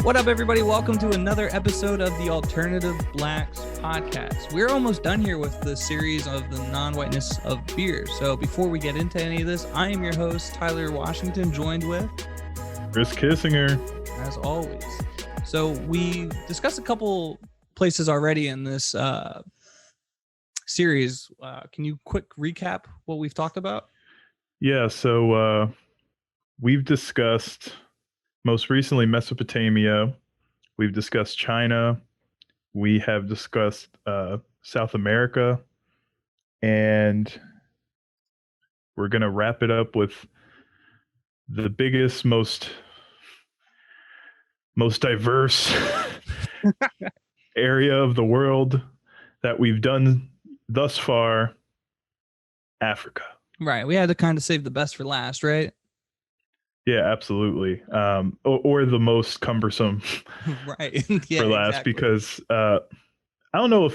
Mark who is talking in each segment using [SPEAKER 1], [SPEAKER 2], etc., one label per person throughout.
[SPEAKER 1] What up, everybody? Welcome to another episode of the Alternative Blacks podcast. We're almost done here with the series of the non-whiteness of beer. So before we get into any of this, I am your host, Tyler Washington, joined with
[SPEAKER 2] Chris Kissinger,
[SPEAKER 1] as always. So we discussed a couple places already in this series. Can you quick recap what we've talked about?
[SPEAKER 2] Yeah, so we've discussed most recently Mesopotamia. We've discussed China. We have discussed South America. And we're going to wrap it up with the biggest, most diverse area of the world that we've done thus far, Africa.
[SPEAKER 1] Right. We had to kind of save the best for last, right?
[SPEAKER 2] Yeah, absolutely. Or the most cumbersome
[SPEAKER 1] right. Yeah,
[SPEAKER 2] for last,
[SPEAKER 1] exactly.
[SPEAKER 2] because I don't know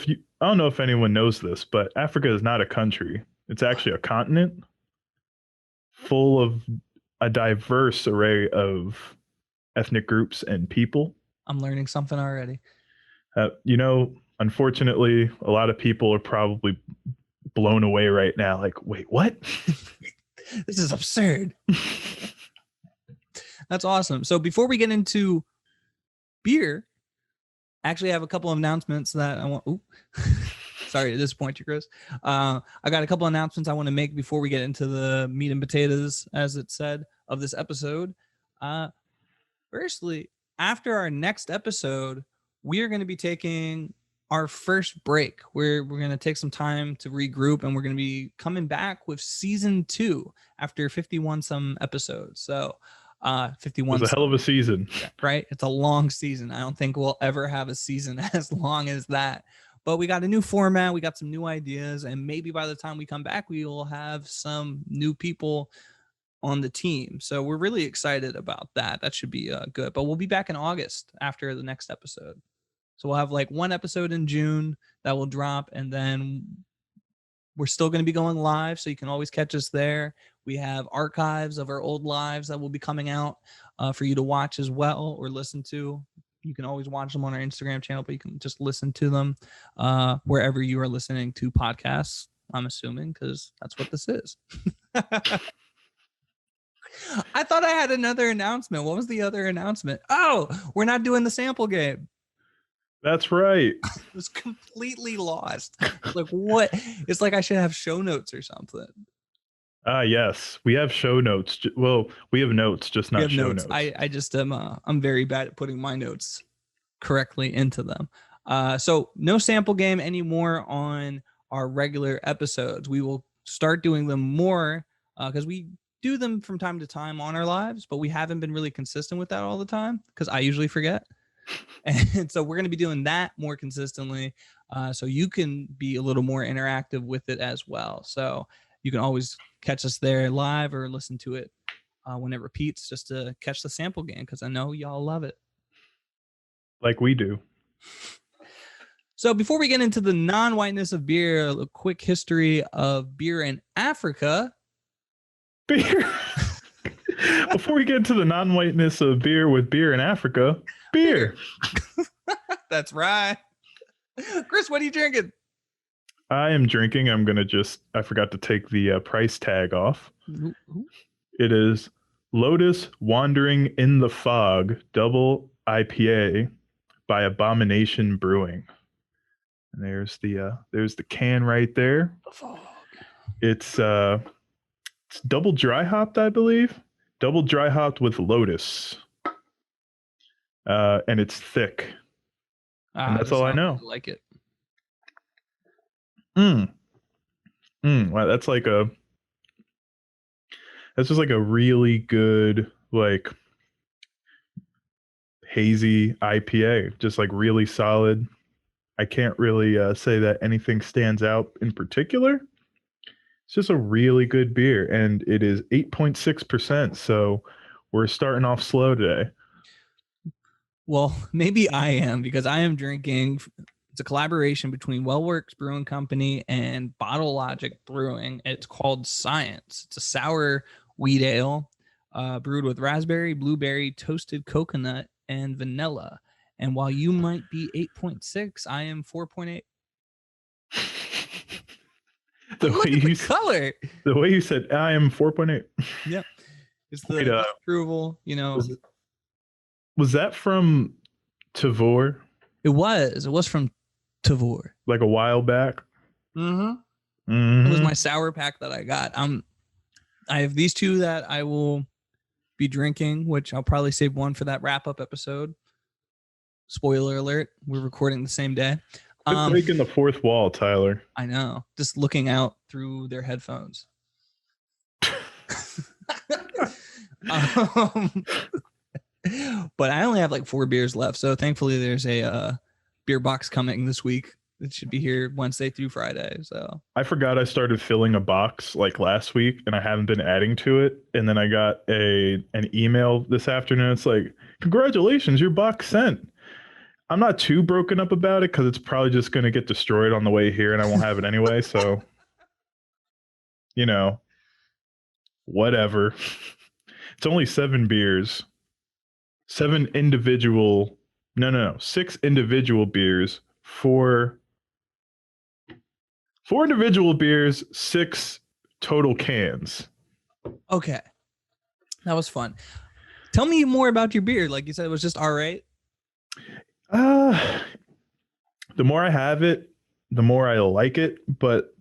[SPEAKER 2] if anyone knows this, but Africa is not a country. It's actually a continent full of a diverse array of ethnic groups and people.
[SPEAKER 1] I'm learning something already.
[SPEAKER 2] Unfortunately, a lot of people are probably blown away right now. Like, wait, what?
[SPEAKER 1] This is absurd. That's awesome. So before we get into beer, I actually have a couple of announcements that I want. Sorry to disappoint you, Chris. I got a couple of announcements I want to make before we get into the meat and potatoes, as it said, of this episode. Firstly, after our next episode, we are going to be taking our first break. We're going to take some time to regroup, and we're going to be coming back with season 2 after 51 some episodes. So 51
[SPEAKER 2] was a hell of a season,
[SPEAKER 1] right? It's a long season. I don't think we'll ever have a season as long as that, but we got a new format. We got some new ideas, and maybe by the time we come back, we will have some new people on the team. So we're really excited about that. That should be good, but we'll be back in August after the next episode. So we'll have like one episode in June that will drop, and then we're still going to be going live, so you can always catch us there. We have archives of our old lives that will be coming out for you to watch as well or listen to. You can always watch them on our Instagram channel, but you can just listen to them wherever you are listening to podcasts, I'm assuming, because that's what this is. I thought I had another announcement. What was the other announcement? Oh, we're not doing the sample game.
[SPEAKER 2] That's right.
[SPEAKER 1] I was completely lost. Like, what? It's like I should have show notes or something.
[SPEAKER 2] Yes, we have show notes. Well, we have notes, just not show notes.
[SPEAKER 1] I just am. I'm very bad at putting my notes correctly into them. So no sample game anymore on our regular episodes. We will start doing them more because we do them from time to time on our lives, but we haven't been really consistent with that all the time because I usually forget. And so we're going to be doing that more consistently, so you can be a little more interactive with it as well. So you can always catch us there live or listen to it when it repeats, just to catch the sample game, because I know y'all love it.
[SPEAKER 2] Like we do.
[SPEAKER 1] So before we get into the non-whiteness of beer, a quick history of beer in Africa.
[SPEAKER 2] Beer. Before we get into the non-whiteness of beer with beer in Africa, beer.
[SPEAKER 1] That's right. Chris, what are you drinking?
[SPEAKER 2] I am drinking. I forgot to take the price tag off.
[SPEAKER 1] Ooh.
[SPEAKER 2] It is Lotus Wandering in the Fog Double IPA by Abomination Brewing. And there's the can right there.
[SPEAKER 1] The fog.
[SPEAKER 2] It's double dry hopped, I believe. Double dry hopped with Lotus. And it's thick. And that's all I know.
[SPEAKER 1] I like it.
[SPEAKER 2] Wow, that's just like a really good, like, hazy IPA. Just like really solid. I can't really say that anything stands out in particular. It's just a really good beer, and it is 8.6%. So we're starting off slow today.
[SPEAKER 1] Well, maybe I am, because I am drinking. It's a collaboration between Wellworks Brewing Company and Bottle Logic Brewing. It's called Science. It's a sour wheat ale brewed with raspberry, blueberry, toasted coconut, and vanilla. And while you might be 8.6, I am 4.8. Look at the color.
[SPEAKER 2] The way you said, I am 4.8.
[SPEAKER 1] Yep. It's the approval, you know.
[SPEAKER 2] Was that from Tavor?
[SPEAKER 1] It was from Tavor.
[SPEAKER 2] Like a while back?
[SPEAKER 1] It was my sour pack that I got. I have these two that I will be drinking, which I'll probably save one for that wrap-up episode. Spoiler alert, we're recording the same day.
[SPEAKER 2] Breaking the fourth wall, Tyler.
[SPEAKER 1] I know. Just looking out through their headphones. But I only have like 4 beers left, so thankfully there's a beer box coming this week. It should be here Wednesday through Friday. So
[SPEAKER 2] I forgot I started filling a box like last week, and I haven't been adding to it. And then I got an email this afternoon. It's like, congratulations, your box sent. I'm not too broken up about it because it's probably just going to get destroyed on the way here, and I won't have it anyway. So, you know, whatever. It's only 7 beers. 6 individual beers, 4 individual beers, 6 total cans.
[SPEAKER 1] Okay. That was fun. Tell me more about your beer. Like you said, it was just all right.
[SPEAKER 2] The more I have it, the more I like it, but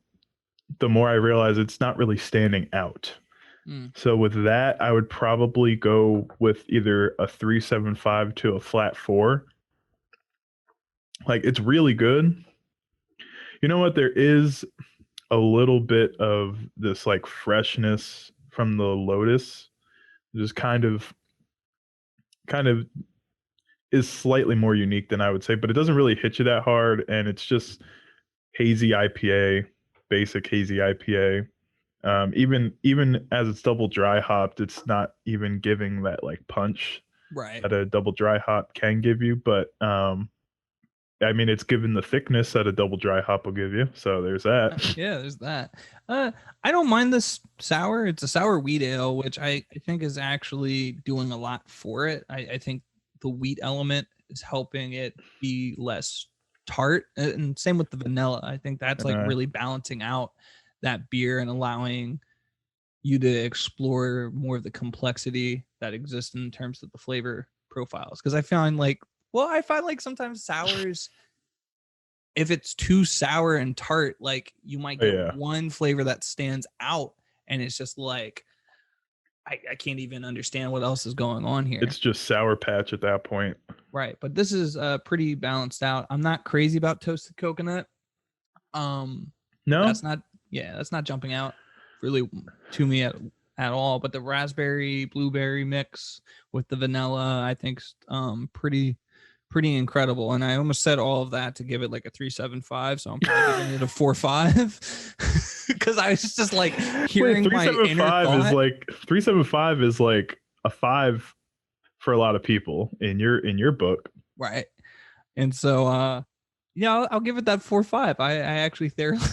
[SPEAKER 2] the more I realize it's not really standing out. So with that, I would probably go with either a 3.75 to a flat 4. Like, it's really good. You know what? There is a little bit of this like freshness from the Lotus. Just kind of is slightly more unique than I would say, but it doesn't really hit you that hard. And it's just hazy IPA, basic hazy IPA. Even as it's double dry hopped, it's not even giving that like punch that a double dry hop can give you. But I mean, it's given the thickness that a double dry hop will give you. So there's that.
[SPEAKER 1] Yeah, there's that. I don't mind this sour. It's a sour wheat ale, which I think is actually doing a lot for it. I think the wheat element is helping it be less tart, and same with the vanilla. I think that's like really balancing out that beer and allowing you to explore more of the complexity that exists in terms of the flavor profiles. Because I find like sometimes sours, if it's too sour and tart, like you might get one flavor that stands out, and it's just like I can't even understand what else is going on here.
[SPEAKER 2] It's just Sour Patch at that point.
[SPEAKER 1] Right. But this is pretty balanced out. I'm not crazy about toasted coconut.
[SPEAKER 2] No,
[SPEAKER 1] that's not jumping out really to me at all. But the raspberry blueberry mix with the vanilla, I think, pretty incredible. And I almost said all of that to give it like a 3.75, so I'm probably giving it a 4.5 because I was just like hearing my inner thought.
[SPEAKER 2] 3.75 is like a 5 for a lot of people in your book,
[SPEAKER 1] right? And so I'll give it that 4.5. I actually thoroughly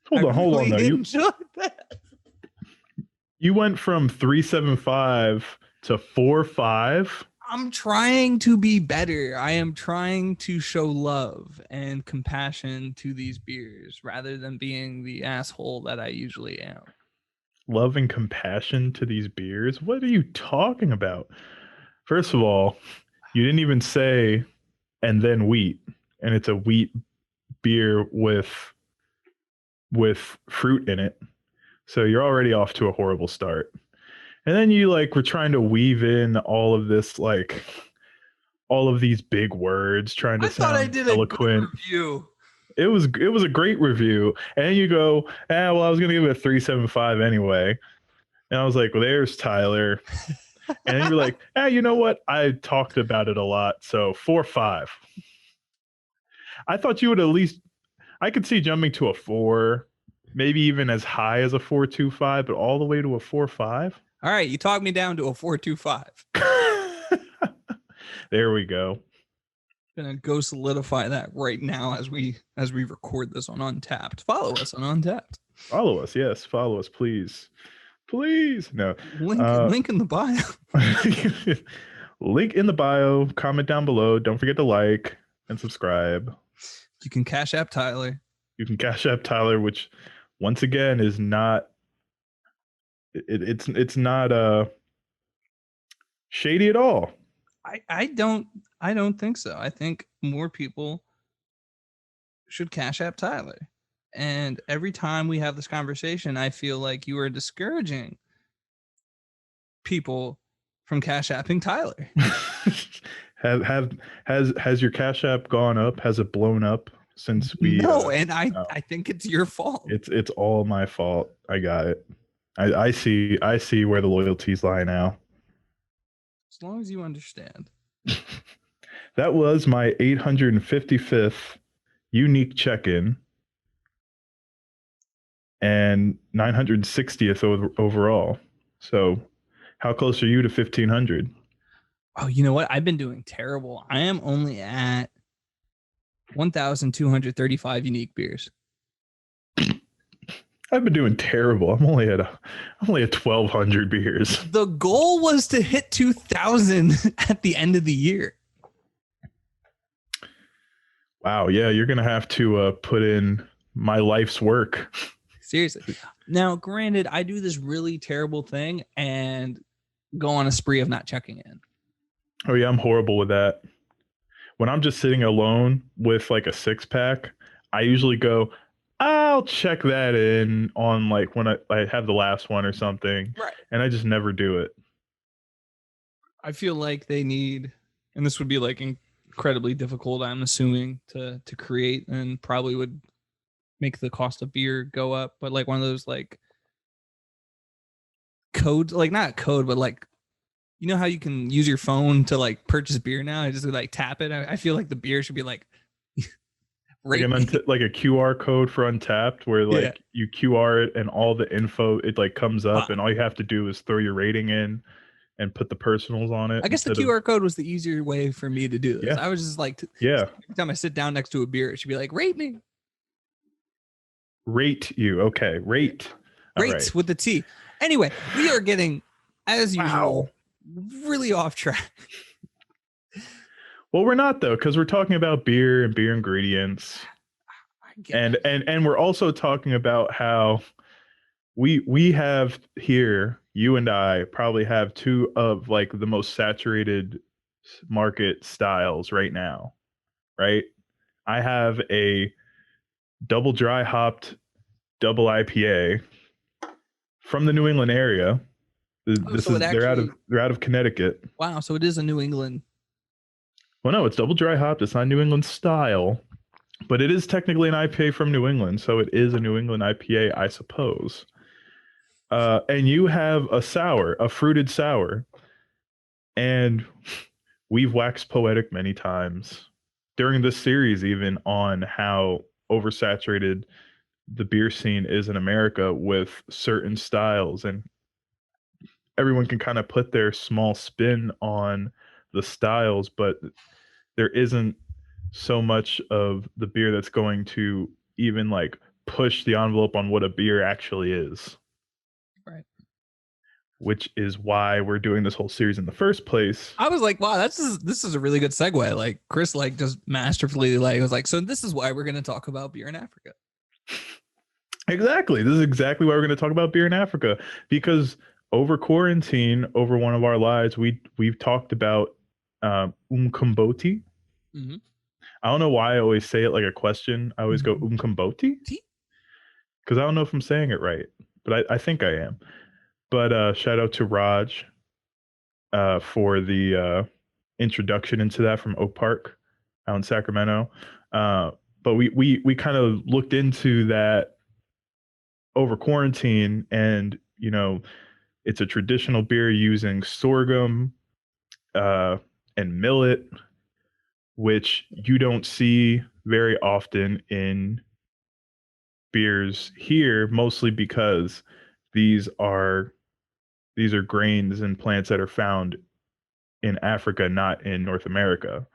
[SPEAKER 2] hold on though.
[SPEAKER 1] You enjoyed that.
[SPEAKER 2] You went from 3.75 to 4.5.
[SPEAKER 1] I'm trying to be better. I am trying to show love and compassion to these beers rather than being the asshole that I usually am.
[SPEAKER 2] Love and compassion to these beers? What are you talking about? First of all, you didn't even say and then wheat, and it's a wheat beer with fruit in it. So you're already off to a horrible start. And then you like were trying to weave in all of this, like all of these big words, trying to sound eloquent.
[SPEAKER 1] A good review.
[SPEAKER 2] It was a great review. And then you go, well, I was gonna give it a 3.75 anyway. And I was like, well, there's Tyler. And then you're like, you know what? I talked about it a lot. So 4.5. I thought you would at least, I could see jumping to a 4, maybe even as high as a 4.25, but all the way to a 4.5.
[SPEAKER 1] All right, you talked me down to a 4.25.
[SPEAKER 2] There we go.
[SPEAKER 1] Gonna go solidify that right now as we record this on Untapped. Follow us on Untapped.
[SPEAKER 2] Follow us, yes. Follow us, please. No.
[SPEAKER 1] Link in the bio.
[SPEAKER 2] Link in the bio. Comment down below. Don't forget to like and subscribe.
[SPEAKER 1] You can Cash App Tyler.
[SPEAKER 2] You can Cash App Tyler, which once again is not. It's not shady at all.
[SPEAKER 1] I don't think so. I think more people should Cash App Tyler. And every time we have this conversation, I feel like you are discouraging people from Cash Apping Tyler.
[SPEAKER 2] Has your Cash App gone up? Has it blown up since we?
[SPEAKER 1] No, and
[SPEAKER 2] no.
[SPEAKER 1] I think it's your fault.
[SPEAKER 2] It's all my fault. I got it. I see where the loyalties lie now.
[SPEAKER 1] As long as you understand.
[SPEAKER 2] That was my 855th unique check-in and 960th overall. So, how close are you to 1500?
[SPEAKER 1] Oh, you know what? I've been doing terrible. I am only at 1,235 unique beers.
[SPEAKER 2] I've been doing terrible. I'm only at 1,200 beers.
[SPEAKER 1] The goal was to hit 2,000 at the end of the year.
[SPEAKER 2] Wow. Yeah, you're gonna have to put in my life's work.
[SPEAKER 1] Seriously. Now, granted, I do this really terrible thing and go on a spree of not checking in.
[SPEAKER 2] Oh yeah, I'm horrible with that. When I'm just sitting alone with like a 6-pack, I usually go, I'll check that in on like when I have the last one or something.
[SPEAKER 1] Right.
[SPEAKER 2] And I just never do it.
[SPEAKER 1] I feel like they need, and this would be like incredibly difficult, I'm assuming, to create, and probably would make the cost of beer go up, but like one of those like codes, like not code, but like, you know how you can use your phone to like purchase beer now? I just like tap it. I feel like the beer should be like
[SPEAKER 2] like a QR code for Untapped, where like you QR it and all the info it like comes up, and all you have to do is throw your rating in and put the personals on it.
[SPEAKER 1] I guess the QR code was the easier way for me to do this.
[SPEAKER 2] Yeah.
[SPEAKER 1] I was just like,
[SPEAKER 2] yeah.
[SPEAKER 1] Every time I sit down next to a beer, it should be like, rate me.
[SPEAKER 2] Rate you. Okay. Rate.
[SPEAKER 1] Rates with the T. Anyway, we are getting, as usual, really off track.
[SPEAKER 2] Well, we're not though, because we're talking about beer and beer ingredients. And we're also talking about how we have here, you and I probably have two of like the most saturated market styles right now, right? I have a double dry hopped double IPA from the New England area. They're out of Connecticut.
[SPEAKER 1] Wow, so it is a New England.
[SPEAKER 2] Well, no, it's double dry hopped. It's not New England style, but it is technically an IPA from New England, so it is a New England IPA, I suppose. And you have a sour, a fruited sour, and we've waxed poetic many times during this series, even on how oversaturated the beer scene is in America with certain styles, and everyone can kind of put their small spin on the styles, but there isn't so much of the beer that's going to even like push the envelope on what a beer actually is.
[SPEAKER 1] Right.
[SPEAKER 2] Which is why we're doing this whole series in the first place.
[SPEAKER 1] I was like, wow, this is a really good segue. Like Chris like just masterfully like was like, so this is why we're going to talk about beer in Africa.
[SPEAKER 2] Exactly. This is exactly why we're going to talk about beer in Africa, because over quarantine, over one of our lives, we've talked about umkomboti.
[SPEAKER 1] Mm-hmm.
[SPEAKER 2] I don't know why I always say it like a question. I always go umkomboti because I don't know if I'm saying it right, but I think I am. But shout out to Raj for the introduction into that from Oak Park out in Sacramento. But we kind of looked into that over quarantine, and you know, it's a traditional beer using sorghum and millet, which you don't see very often in beers here, mostly because these are grains and plants that are found in Africa, not in North America.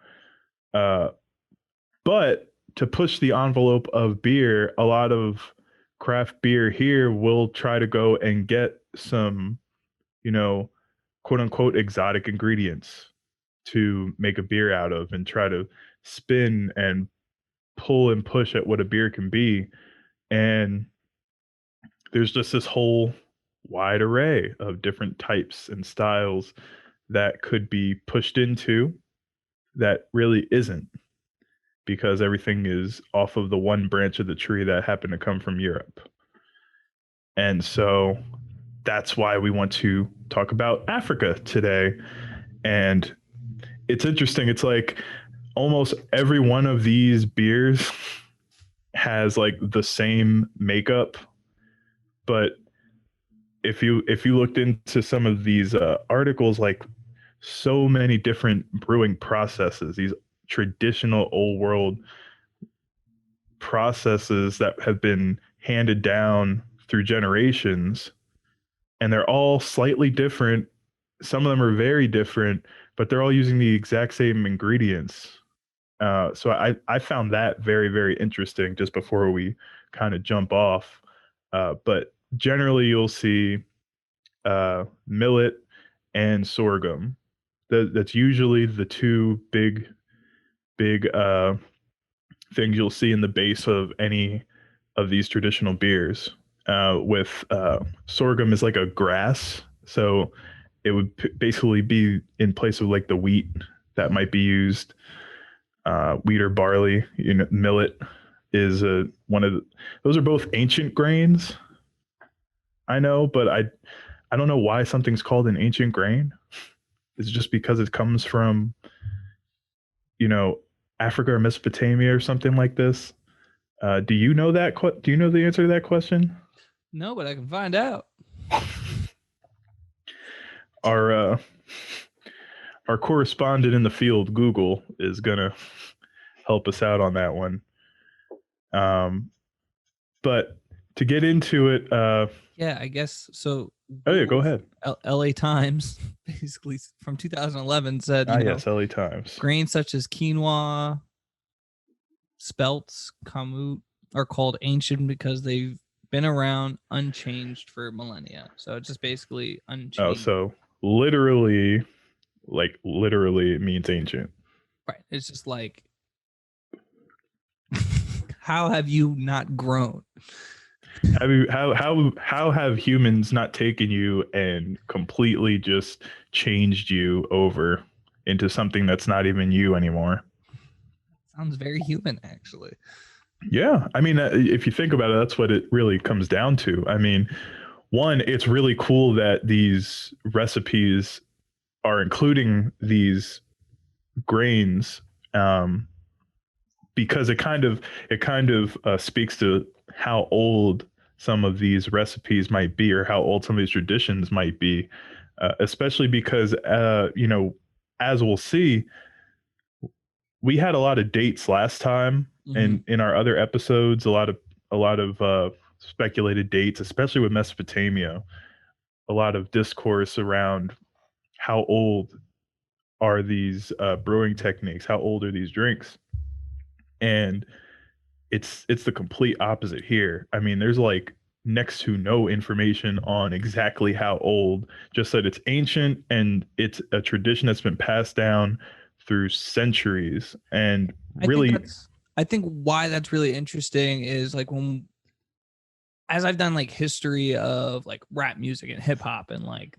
[SPEAKER 2] But to push the envelope of beer, a lot of craft beer here will try to go and get some, you know, quote unquote exotic ingredients. to make a beer out of and try to spin and pull and push at what a beer can be. And there's just this whole wide array of different types and styles that could be pushed into that really isn't, because everything is off of the one branch of the tree that happened to come from Europe. And so that's why we want to talk about Africa today. And it's interesting. It's like almost every one of these beers has like the same makeup, but if you looked into some of these articles, like so many different brewing processes, these traditional old world processes that have been handed down through generations, and they're all slightly different. Some of them are very different, but they're all using the exact same ingredients. So I found that very, very interesting just before we kind of jump off. But generally, you'll see millet and sorghum. That's usually the two big things you'll see in the base of any of these traditional beers. With sorghum is like a grass, so it would basically be in place of like the wheat that might be used. Wheat or barley. Millet is one of those are both ancient grains. I know, but I don't know why something's called an ancient grain. Is it just because it comes from, you know, Africa or Mesopotamia or something like this? Do you know that? Do you know the answer to that question?
[SPEAKER 1] No, but I can find out.
[SPEAKER 2] Our our correspondent in the field, Google, is gonna help us out on that one. But to get into it,
[SPEAKER 1] Yeah, I guess so.
[SPEAKER 2] oh yeah, go
[SPEAKER 1] Google's
[SPEAKER 2] ahead.
[SPEAKER 1] LA Times, basically from 2011, said,
[SPEAKER 2] Yes, LA Times.
[SPEAKER 1] grains such as quinoa, spelts, kamut are called ancient because they've been around unchanged for millennia. So it's just basically
[SPEAKER 2] Oh,
[SPEAKER 1] unchanged.
[SPEAKER 2] so literally, like literally, it means ancient.
[SPEAKER 1] Right. It's just like, how have you not grown?
[SPEAKER 2] How have humans not taken you and completely just changed you over into something that's not even you anymore?
[SPEAKER 1] Sounds very human, actually.
[SPEAKER 2] Yeah, I mean, if you think about it, that's what it really comes down to. I mean, one, it's really cool that these recipes are including these grains, because it kind of speaks to how old some of these recipes might be, or how old some of these traditions might be, especially because as we'll see, we had a lot of dates last time, and in our other episodes, a lot of speculated dates, especially with Mesopotamia, a lot of discourse around how old are these brewing techniques, how old are these drinks, and it's the complete opposite here. I mean, there's like next to no information on exactly how old, just that it's ancient and it's a tradition that's been passed down through centuries. And
[SPEAKER 1] I think
[SPEAKER 2] really,
[SPEAKER 1] why that's really interesting is like as I've done like history of like rap music and hip hop and like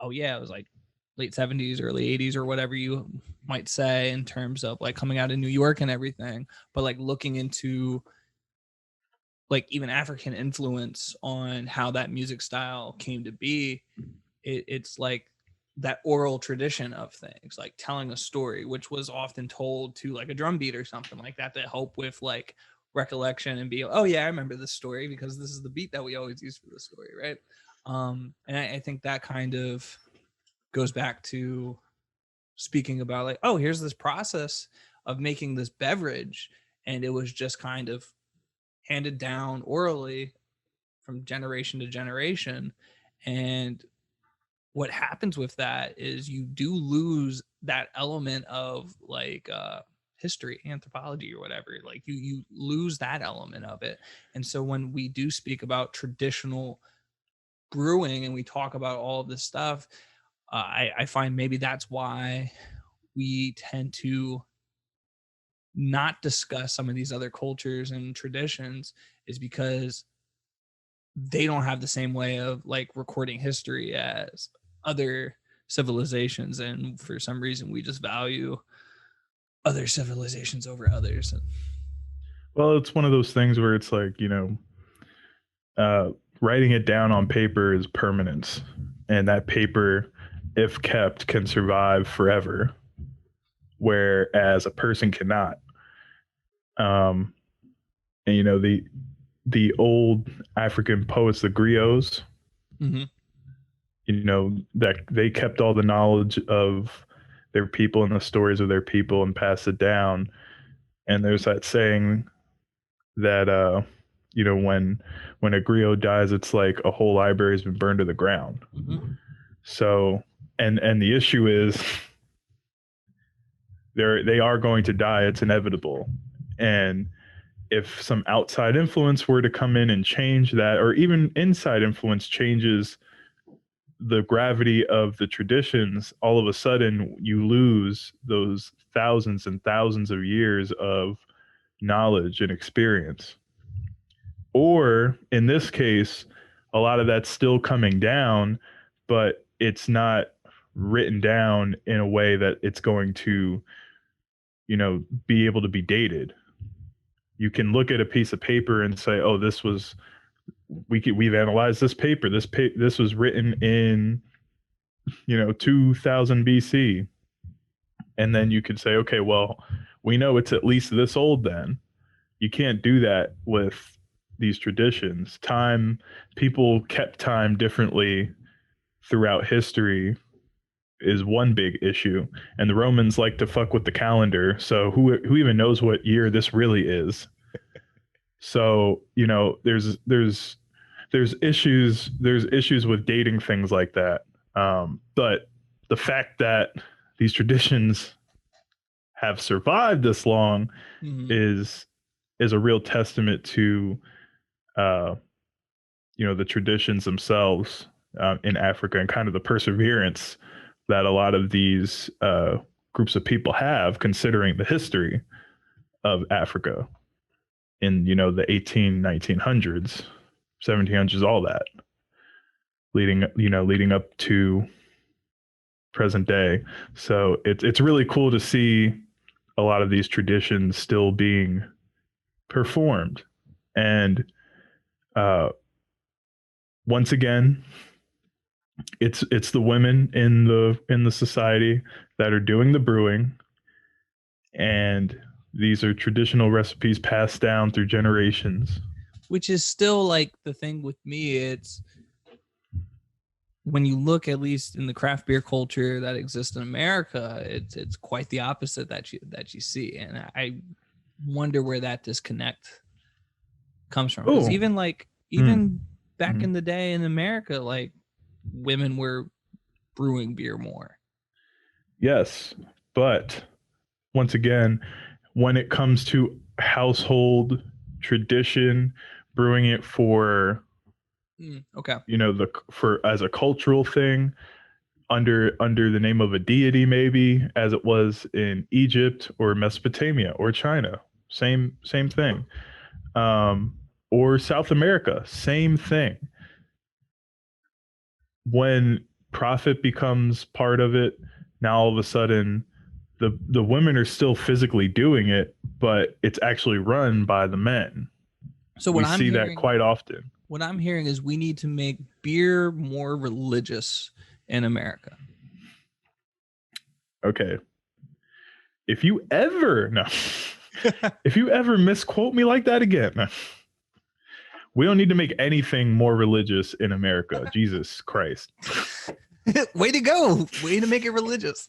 [SPEAKER 1] oh yeah, it was like late 70s, early 80s or whatever you might say in terms of like coming out of New York and everything, but like looking into like even African influence on how that music style came to be, it's like that oral tradition of things, like telling a story, which was often told to like a drum beat or something like that to help with like recollection and be, oh yeah, I remember this story because this is the beat that we always use for the story, right? And I think that kind of goes back to speaking about like, oh, here's this process of making this beverage, and it was just kind of handed down orally from generation to generation. And what happens with that is you do lose that element of like history, anthropology or whatever. Like you lose that element of it. And so when we do speak about traditional brewing and we talk about all of this stuff, I find maybe that's why we tend to not discuss some of these other cultures and traditions, is because they don't have the same way of like recording history as other civilizations, and for some reason we just value other civilizations over others.
[SPEAKER 2] Well, it's one of those things where it's like, uh, writing it down on paper is permanence, and that paper, if kept, can survive forever, whereas a person cannot. Um, and the old African poets, the griots,
[SPEAKER 1] Mm-hmm.
[SPEAKER 2] that they kept all the knowledge of their people and the stories of their people and passed it down. And there's that saying that when a griot dies, it's like a whole library has been burned to the ground.
[SPEAKER 1] Mm-hmm.
[SPEAKER 2] So and the issue is they are going to die. It's inevitable. And if some outside influence were to come in and change that, or even inside influence changes the gravity of the traditions, all of a sudden you lose those thousands and thousands of years of knowledge and experience. Or in this case, a lot of that's still coming down, but it's not written down in a way that it's going to, be able to be dated. You can look at a piece of paper and say, "Oh, we've analyzed this paper. This was written in 2000 BC," and then you could say, "Okay, well, we know it's at least this old." Then you can't do that with these traditions. People kept time differently throughout history is one big issue, and the Romans like to fuck with the calendar. So who even knows what year this really is? So there's issues with dating things like that. But the fact that these traditions have survived this long
[SPEAKER 1] Mm-hmm.
[SPEAKER 2] is is a real testament to uh, the traditions themselves in Africa, and kind of the perseverance that a lot of these groups of people have, considering the history of Africa in the 1900s, 1700s, all that, leading up to present day. So it's really cool to see a lot of these traditions still being performed. And uh, once again, it's the women in the society that are doing the brewing, and these are traditional recipes passed down through generations.
[SPEAKER 1] Which is still like the thing with me. It's when you look, at least in the craft beer culture that exists in America, it's quite the opposite that you see, and I wonder where that disconnect comes from. Because
[SPEAKER 2] Oh,
[SPEAKER 1] even back
[SPEAKER 2] mm.
[SPEAKER 1] in the day in America, like women were brewing beer more.
[SPEAKER 2] Yes, but once again, when it comes to household tradition, brewing it for
[SPEAKER 1] Okay.
[SPEAKER 2] the for as a cultural thing, under the name of a deity, maybe, as it was in Egypt or Mesopotamia or China, same thing. um, or South America, same thing. When profit becomes part of it, now all of a sudden the women are still physically doing it, but it's actually run by the men.
[SPEAKER 1] So
[SPEAKER 2] We see that quite often.
[SPEAKER 1] what I'm hearing is we need to make beer more religious in America.
[SPEAKER 2] Okay. If you ever no, if you ever misquote me like that again, no. We don't need to make anything more religious in America. Jesus Christ.
[SPEAKER 1] Way to go. Way to make it religious.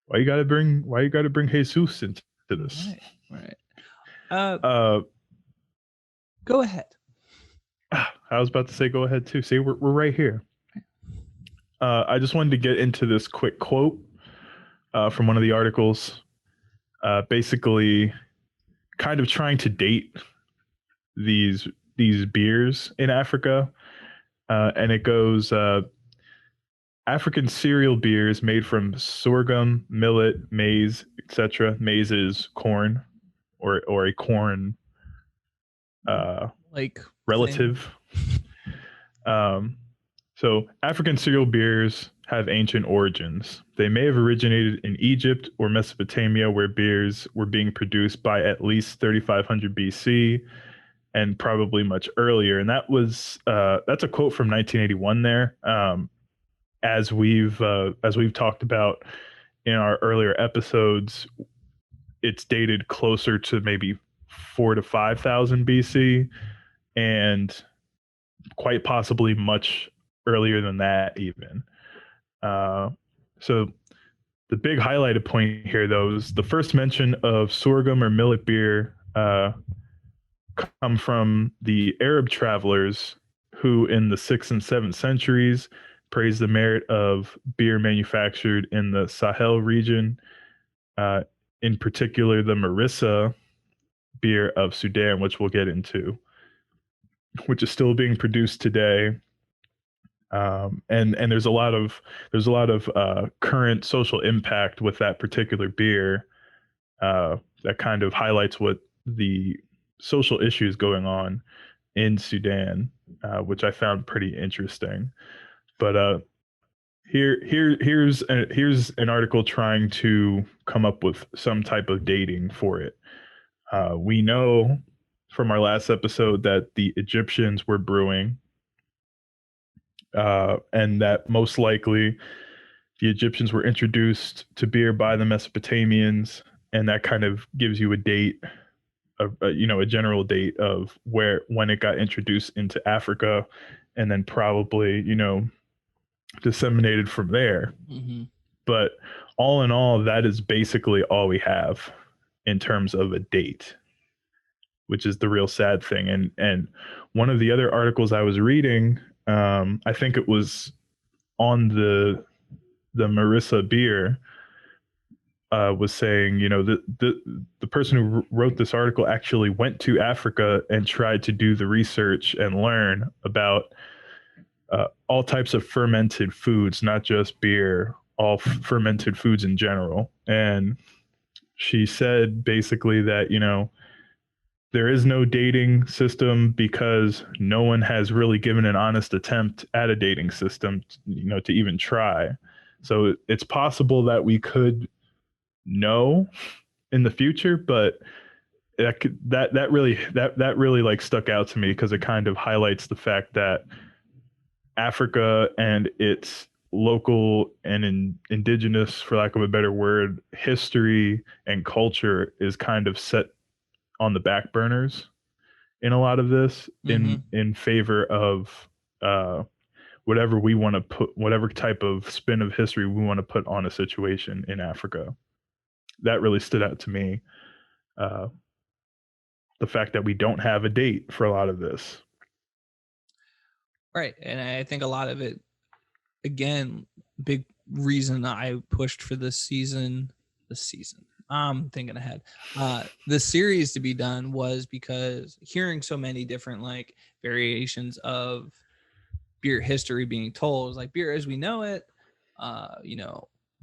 [SPEAKER 2] Why you gotta bring Jesus into this?
[SPEAKER 1] Right.
[SPEAKER 2] Uh
[SPEAKER 1] Go ahead.
[SPEAKER 2] I was about to say go ahead too. See, we're right here. I just wanted to get into this quick quote from one of the articles, basically kind of trying to date these beers in Africa, and it goes, African cereal beers made from sorghum, millet, maize, etc. Maize is corn, or a corn
[SPEAKER 1] like thing.
[SPEAKER 2] relative. Um, so African cereal beers have ancient origins. They may have originated in Egypt or Mesopotamia, where beers were being produced by at least 3500 BC and probably much earlier. And that's a quote from 1981 there. As we've talked about in our earlier episodes, it's dated closer to maybe 4 to 5,000 BC, and quite possibly much earlier than that even. Uh, so the big highlighted point here, though, is the first mention of sorghum or millet beer come from the Arab travelers who, in the 6th and 7th centuries, praised the merit of beer manufactured in the Sahel region, uh, in particular the Marissa beer of Sudan, which we'll get into, which is still being produced today. And there's a lot of current social impact with that particular beer, that kind of highlights what the social issues going on in Sudan, which I found pretty interesting. But here's an article trying to come up with some type of dating for it. We know from our last episode that the Egyptians were brewing, and that most likely the Egyptians were introduced to beer by the Mesopotamians, and that kind of gives you a date, a general date of when it got introduced into Africa, and then probably disseminated from there.
[SPEAKER 1] Mm-hmm.
[SPEAKER 2] But all in all, that is basically all we have in terms of a date, which is the real sad thing. And one of the other articles I was reading, I think it was on the Marissa beer, was saying, the person who wrote this article actually went to Africa and tried to do the research and learn about all types of fermented foods, not just beer, all fermented foods in general. And she said basically that, there is no dating system because no one has really given an honest attempt at a dating system, to even try. So it's possible that we could know in the future, but that really like stuck out to me because it kind of highlights the fact that Africa and its local and indigenous, for lack of a better word, history and culture is kind of set on the back burners in a lot of this,
[SPEAKER 1] Mm-hmm.
[SPEAKER 2] in favor of uh, whatever type of spin of history we want to put on a situation in Africa. That really stood out to me. Uh, the fact that we don't have a date for a lot of this.
[SPEAKER 1] Right. And I think a lot of it, again, big reason I pushed for this season. I'm thinking ahead. The series to be done was because hearing so many different like variations of beer history being told, was like beer as we know it,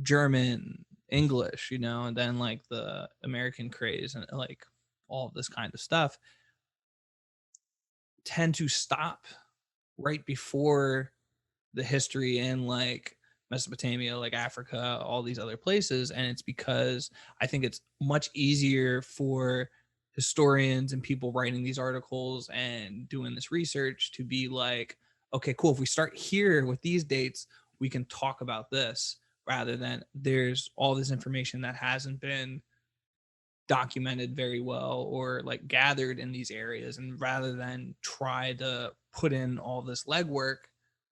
[SPEAKER 1] German, English, and then like the American craze and like all of this kind of stuff tend to stop right before the history in like Mesopotamia, like Africa, all these other places. And it's because I think it's much easier for historians and people writing these articles and doing this research to be like, okay, cool. If we start here with these dates, we can talk about this rather than there's all this information that hasn't been documented very well or like gathered in these areas. And rather than try to put in all this legwork,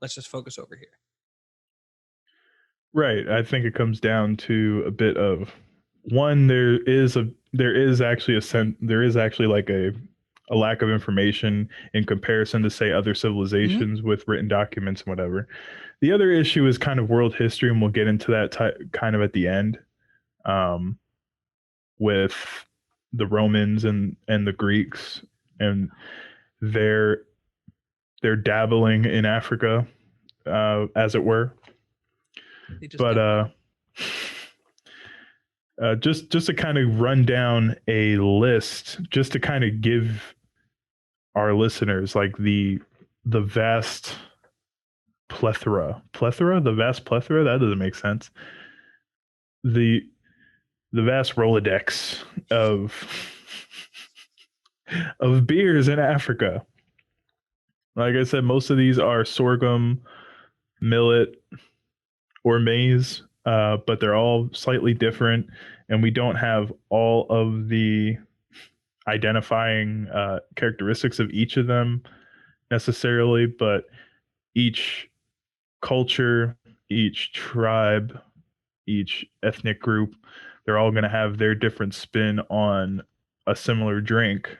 [SPEAKER 1] let's just focus over here.
[SPEAKER 2] Right. I think it comes down to a bit of one. There is actually like a lack of information in comparison to say other
[SPEAKER 1] Mm-hmm.
[SPEAKER 2] civilizations with written documents and whatever. The other issue is kind of world history, and we'll get into that kind of at the end, um, with the Romans and the Greeks and their dabbling in Africa, as it were.
[SPEAKER 1] They just
[SPEAKER 2] But
[SPEAKER 1] got
[SPEAKER 2] just to kind of run down a list, just to kind of give our listeners like the vast the vast plethora, that doesn't make sense. The the vast Rolodex of of beers in Africa. Like I said, most of these are sorghum, millet, or maize, but they're all slightly different, and we don't have all of the identifying characteristics of each of them necessarily, but each culture, each tribe, each ethnic group, they're all going to have their different spin on a similar drink.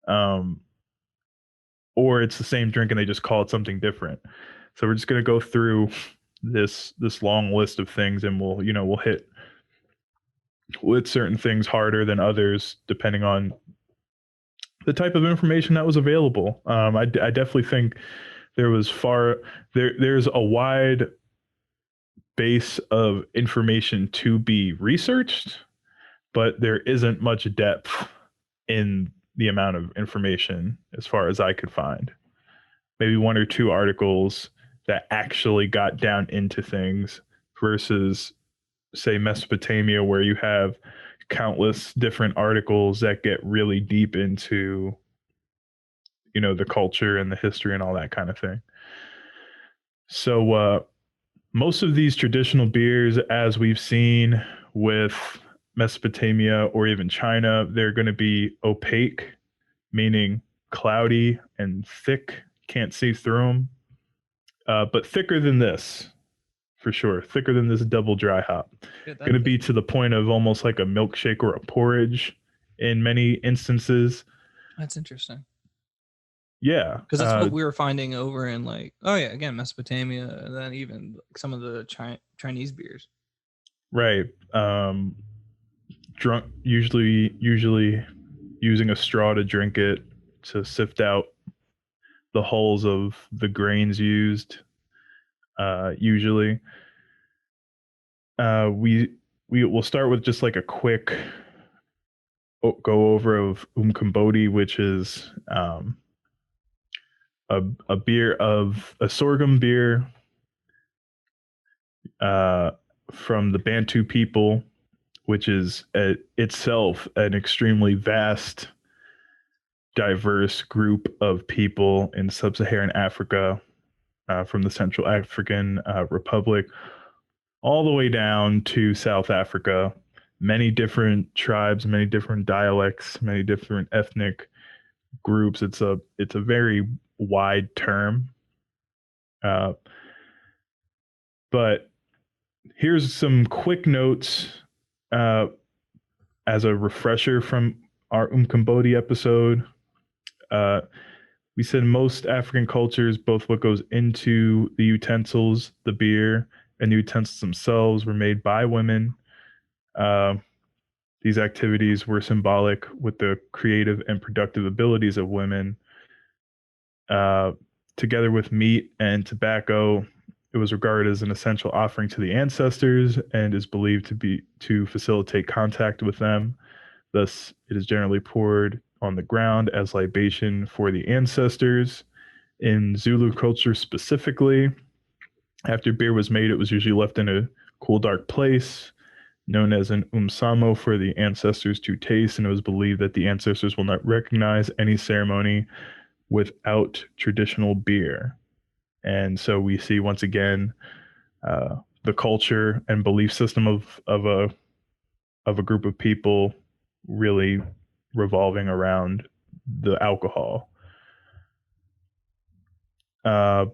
[SPEAKER 2] Um, or it's the same drink and they just call it something different. So we're just going to go through this long list of things, and we'll hit with certain things harder than others depending on the type of information that was available. I definitely think there's a wide base of information to be researched, but there isn't much depth in the amount of information as far as I could find. Maybe one or two articles that actually got down into things versus, say, Mesopotamia, where you have countless different articles that get really deep into, the culture and the history and all that kind of thing. So, most of these traditional beers, as we've seen with Mesopotamia or even China, they're going to be opaque, meaning cloudy and thick, can't see through them. But thicker than this, for sure. Thicker than this double dry hop.
[SPEAKER 1] yeah,
[SPEAKER 2] Going to be to the point of almost like a milkshake or a porridge in many instances.
[SPEAKER 1] that's interesting.
[SPEAKER 2] Yeah.
[SPEAKER 1] Because that's what we were finding over in again, Mesopotamia, and then even some of the Chinese beers.
[SPEAKER 2] Right. Drunk, usually using a straw to drink it to sift out the hulls of the grains used. Usually, we will start with just like a quick go over of Umkomboti, which is a beer of a sorghum beer uh, from the Bantu people, which is itself an extremely vast, diverse group of people in sub-Saharan Africa, from the Central African Republic all the way down to South Africa. Many different tribes, many different dialects, many different ethnic groups. It's a very wide term. Uh, but here's some quick notes uh, as a refresher from our Umkomboti episode. Uh, we said most African cultures, both what goes into the utensils, the beer, and the utensils themselves, were made by women. Uh, these activities were symbolic with the creative and productive abilities of women. Uh, Together with meat and tobacco, it was regarded as an essential offering to the ancestors and is believed to facilitate contact with them. Thus, it is generally poured on the ground as libation for the ancestors. In Zulu culture specifically, after beer was made, it was usually left in a cool, dark place known as an umsamo for the ancestors to taste, and it was believed that the ancestors will not recognize any ceremony without traditional beer. And so we see once again the culture and belief system of a group of people really revolving around the alcohol. Uh,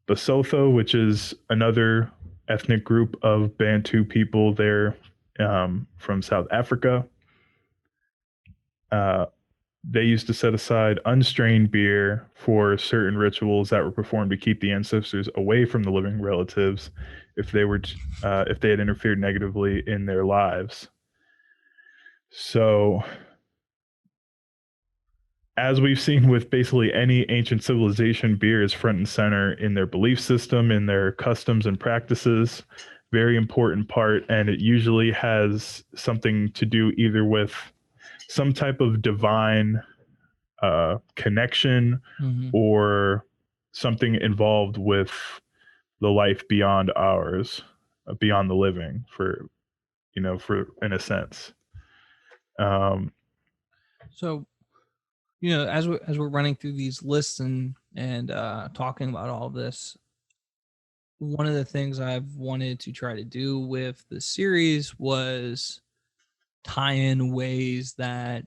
[SPEAKER 2] Basotho, which is another ethnic group of Bantu people there, from South Africa. Uh, they used to set aside unstrained beer for certain rituals that were performed to keep the ancestors away from the living relatives if they had interfered negatively in their lives. So as we've seen with basically any ancient civilization, beer is front and center in their belief system, in their customs and practices. Very important part, and it usually has something to do either with some type of divine connection
[SPEAKER 1] Mm-hmm.
[SPEAKER 2] or something involved with the life beyond ours, beyond the living, for for in a sense. Um,
[SPEAKER 1] So, as we're running through these lists and talking about all this, one of the things I've wanted to try to do with the series was tie in ways that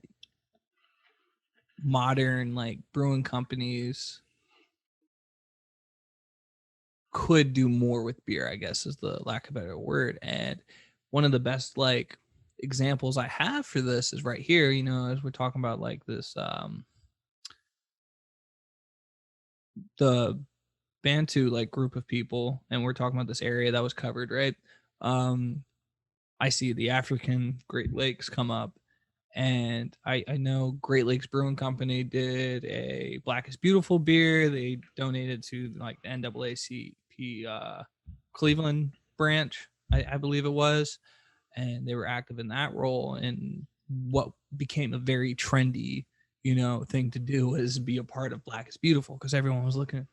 [SPEAKER 1] modern like brewing companies could do more with beer, I guess is the lack of a better word. And one of the best like examples I have for this is right here, as we're talking about like this the Bantu like group of people, and we're talking about this area that was covered, right? um I see the African Great Lakes come up, and I know Great Lakes Brewing Company did a Black is Beautiful beer. They donated to like the NAACP Cleveland branch, I believe it was, and they were active in that role. And what became a very trendy, thing to do was be a part of Black is Beautiful because everyone was looking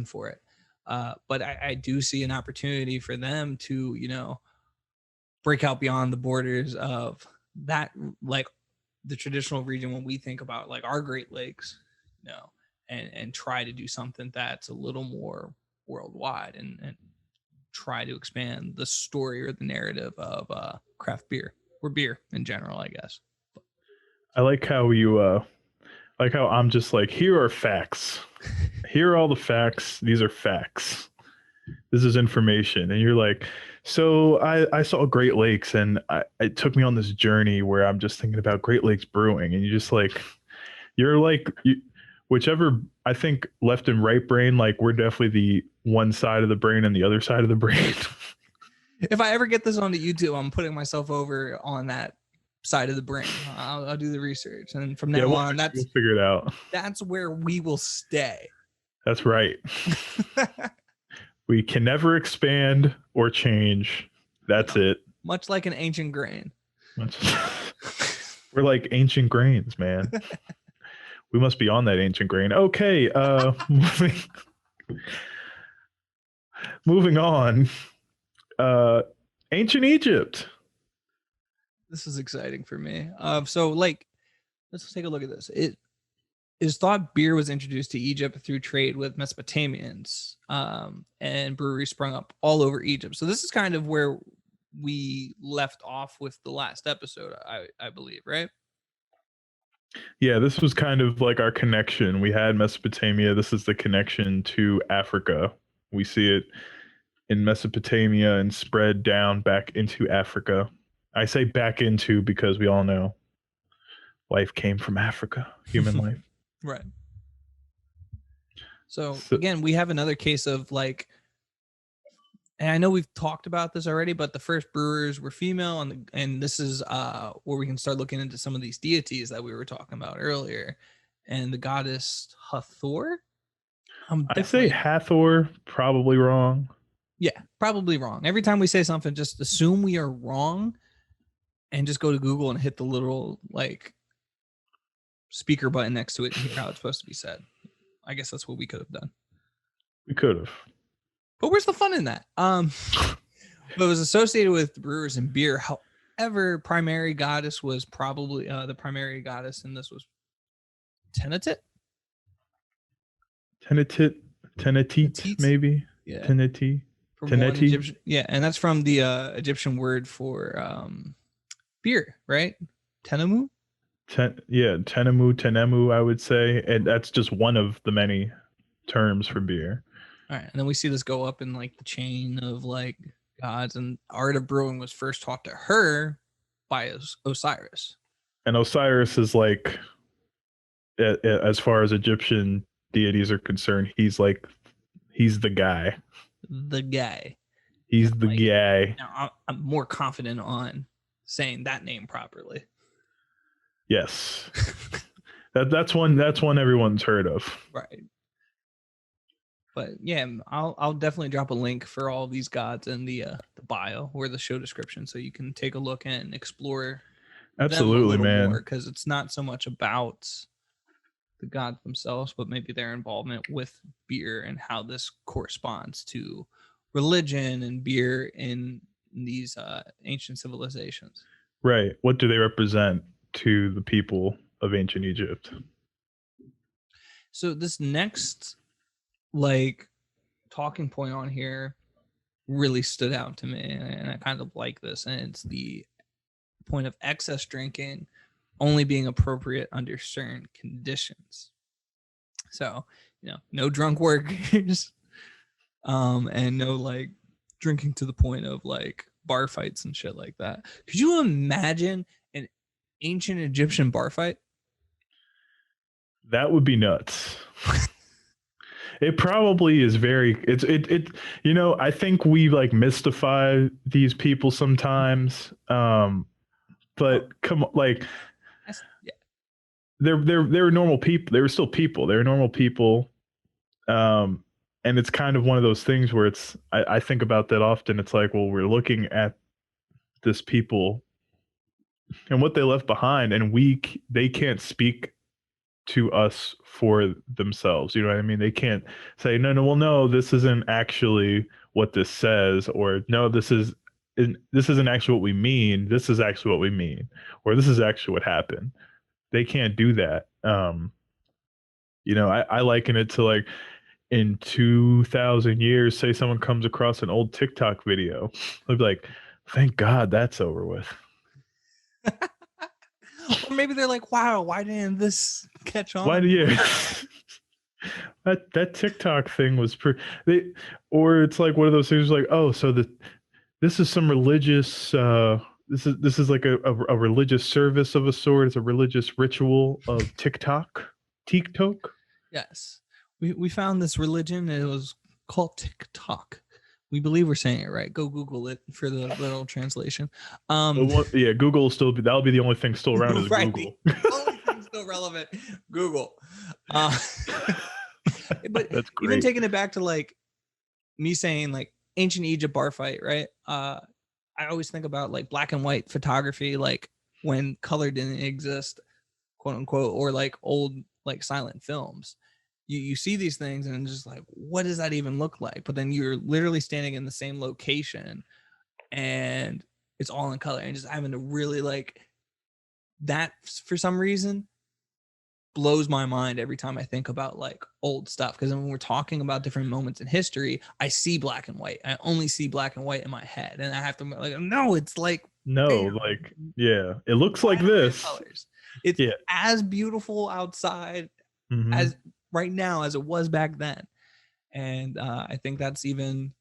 [SPEAKER 1] for it. But I do see an opportunity for them to, break out beyond the borders of that, like the traditional region when we think about like our Great Lakes, and try to do something that's a little more worldwide, and try to expand the story or the narrative of craft beer or beer in general, I guess.
[SPEAKER 2] I like how you like how I'm just like, here are facts. Here are all the facts. These are facts. This is information. And you're like, so I saw Great Lakes, and it took me on this journey where I'm just thinking about Great Lakes brewing. And you just like, you're like, whichever, I think left and right brain, like we're definitely the one side of the brain and the other side of the brain.
[SPEAKER 1] If I ever get this onto YouTube, I'm putting myself over on that side of the brain. I'll do the research, and from
[SPEAKER 2] Yeah,
[SPEAKER 1] now on,
[SPEAKER 2] we'll figure it out.
[SPEAKER 1] that's where we will stay.
[SPEAKER 2] That's right. We can never expand or change. That's it.
[SPEAKER 1] Much like an ancient grain.
[SPEAKER 2] We're like ancient grains, man. We must be on that ancient grain. Okay, moving on. Uh Ancient Egypt.
[SPEAKER 1] This is exciting for me. So like, let's take a look at this. It is thought beer was introduced to Egypt through trade with Mesopotamians, and breweries sprung up all over Egypt. So this is kind of where we left off with the last episode, I believe, right?
[SPEAKER 2] Yeah, this was kind of like our connection. We had Mesopotamia. This is the connection to Africa. We see it in Mesopotamia and spread down back into Africa. I say back into because we all know life came from Africa, human life.
[SPEAKER 1] Right. So
[SPEAKER 2] So,
[SPEAKER 1] again, we have another case of like, and I know we've talked about this already, but the first brewers were female, and this is where we can start looking into some of these deities that we were talking about earlier, and the goddess Hathor.
[SPEAKER 2] I say Hathor, probably wrong.
[SPEAKER 1] Yeah, probably wrong. Every time we say something, just assume we are wrong, and just go to Google and hit the little like speaker button next to it and hear how it's supposed to be said. I guess that's what we could have done.
[SPEAKER 2] We could have.
[SPEAKER 1] But where's the fun in that? But it was associated with brewers and beer. However, primary goddess was probably the primary goddess, and this was Tenetit.
[SPEAKER 2] Tenetit, maybe.
[SPEAKER 1] Yeah.
[SPEAKER 2] Teneti.
[SPEAKER 1] Teneti. Yeah, and that's from the Egyptian word for beer, right? Tenemu.
[SPEAKER 2] Tenemu, I would say, and that's just one of the many terms for beer.
[SPEAKER 1] All right, and then we see this go up in like the chain of like gods, and art of brewing was first taught to her by Osiris.
[SPEAKER 2] And Osiris is like, as far as Egyptian deities are concerned, he's the guy.
[SPEAKER 1] The guy.
[SPEAKER 2] He's the guy.
[SPEAKER 1] Now I'm more confident on saying that name properly.
[SPEAKER 2] Yes. That's one everyone's heard of.
[SPEAKER 1] Right. But yeah, I'll definitely drop a link for all these gods in the bio or the show description, so you can take a look and explore them a
[SPEAKER 2] Absolutely,
[SPEAKER 1] little more,
[SPEAKER 2] man.
[SPEAKER 1] because it's not so much about the gods themselves, but maybe their involvement with beer and how this corresponds to religion and beer in these ancient civilizations.
[SPEAKER 2] Right. What do they represent to the people of ancient Egypt?
[SPEAKER 1] So this next like talking point on here really stood out to me, and I kind of like this, and it's the point of excess drinking only being appropriate under certain conditions. So, no drunk workers, and no like drinking to the point of like bar fights and shit like that. Could you imagine an ancient Egyptian bar fight?
[SPEAKER 2] That would be nuts. It probably is very it I think we like mystify these people sometimes. But come on, like
[SPEAKER 1] Yeah.
[SPEAKER 2] they're normal people. They were still people. They're normal people. Um and it's kind of one of those things where I think about that often. It's like, well, we're looking at this people and what they left behind, and they can't speak to us for themselves. You know what I mean? They can't say, no, no, well, no, this isn't actually what this says, or no, this isn't actually what we mean. This is actually what we mean, or this is actually what happened. They can't do that. I liken it to like in 2,000 years, say someone comes across an old TikTok video, they'll be like, thank God that's over with.
[SPEAKER 1] Or maybe they're like, wow, why didn't this catch
[SPEAKER 2] Why
[SPEAKER 1] on?
[SPEAKER 2] do you? That TikTok thing was they, or it's like one of those things like, oh, so this is some religious this is like a religious service of a sort. It's a religious ritual of TikTok.
[SPEAKER 1] Yes. We found this religion, and it was called TikTok. We believe we're saying it right. Go Google it for the little translation.
[SPEAKER 2] Yeah, Google will still be, that'll be the only thing still around is
[SPEAKER 1] Right.
[SPEAKER 2] Google.
[SPEAKER 1] The only thing still relevant, Google. Uh, but
[SPEAKER 2] That's
[SPEAKER 1] even
[SPEAKER 2] great.
[SPEAKER 1] taking it back to like me saying like ancient Egypt bar fight, right? I always think about like black and white photography, like when color didn't exist, quote unquote, or like old like silent films. You see these things and just like, what does that even look like? But then you're literally standing in the same location and it's all in color, and just having to really like that for some reason blows my mind every time I think about like old stuff. Because when we're talking about different moments in history, I see black and white. I only see black and white in my head, and I have to like, no, it's like,
[SPEAKER 2] No,
[SPEAKER 1] damn,
[SPEAKER 2] like, yeah, it looks like
[SPEAKER 1] wide array of
[SPEAKER 2] this.
[SPEAKER 1] colors. It's
[SPEAKER 2] Yeah.
[SPEAKER 1] as beautiful outside as right now as it was back then, and I think that's even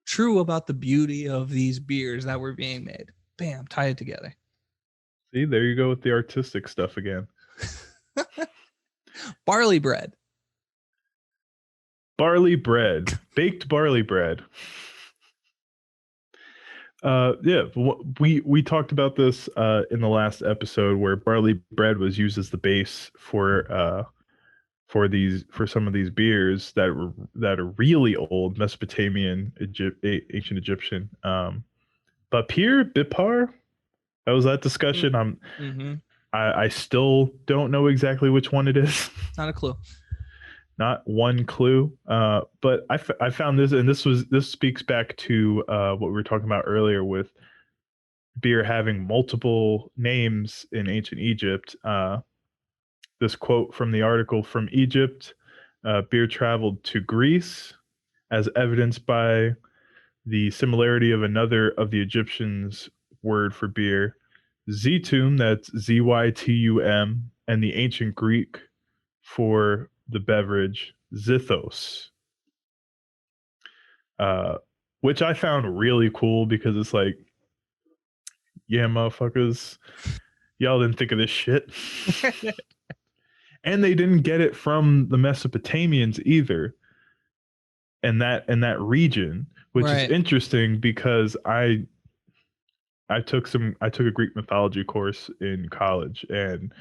[SPEAKER 1] true about the beauty of these beers that were being made. Bam, tie it together.
[SPEAKER 2] See, there you go with the artistic stuff again.
[SPEAKER 1] Barley bread.
[SPEAKER 2] Barley bread, baked barley bread. Yeah, we talked about this in the last episode where barley bread was used as the base for some of these beers that are really old Mesopotamian ancient Egyptian. But Pir Bipar, that was that discussion.
[SPEAKER 1] Mm-hmm.
[SPEAKER 2] I still don't know exactly which one it is.
[SPEAKER 1] Not a clue.
[SPEAKER 2] Not one clue. But I found this, and this speaks back to what we were talking about earlier with beer having multiple names in ancient Egypt. This quote from the article: from Egypt, beer traveled to Greece, as evidenced by the similarity of another of the Egyptians' word for beer, Zetum, that's Zytum, and the ancient Greek for the beverage, Zithos, uh, which I found really cool because it's like, yeah, motherfuckers, y'all didn't think of this shit. And they didn't get it from the Mesopotamians either in that region, which is
[SPEAKER 1] Right.
[SPEAKER 2] interesting because I took a Greek mythology course in college, and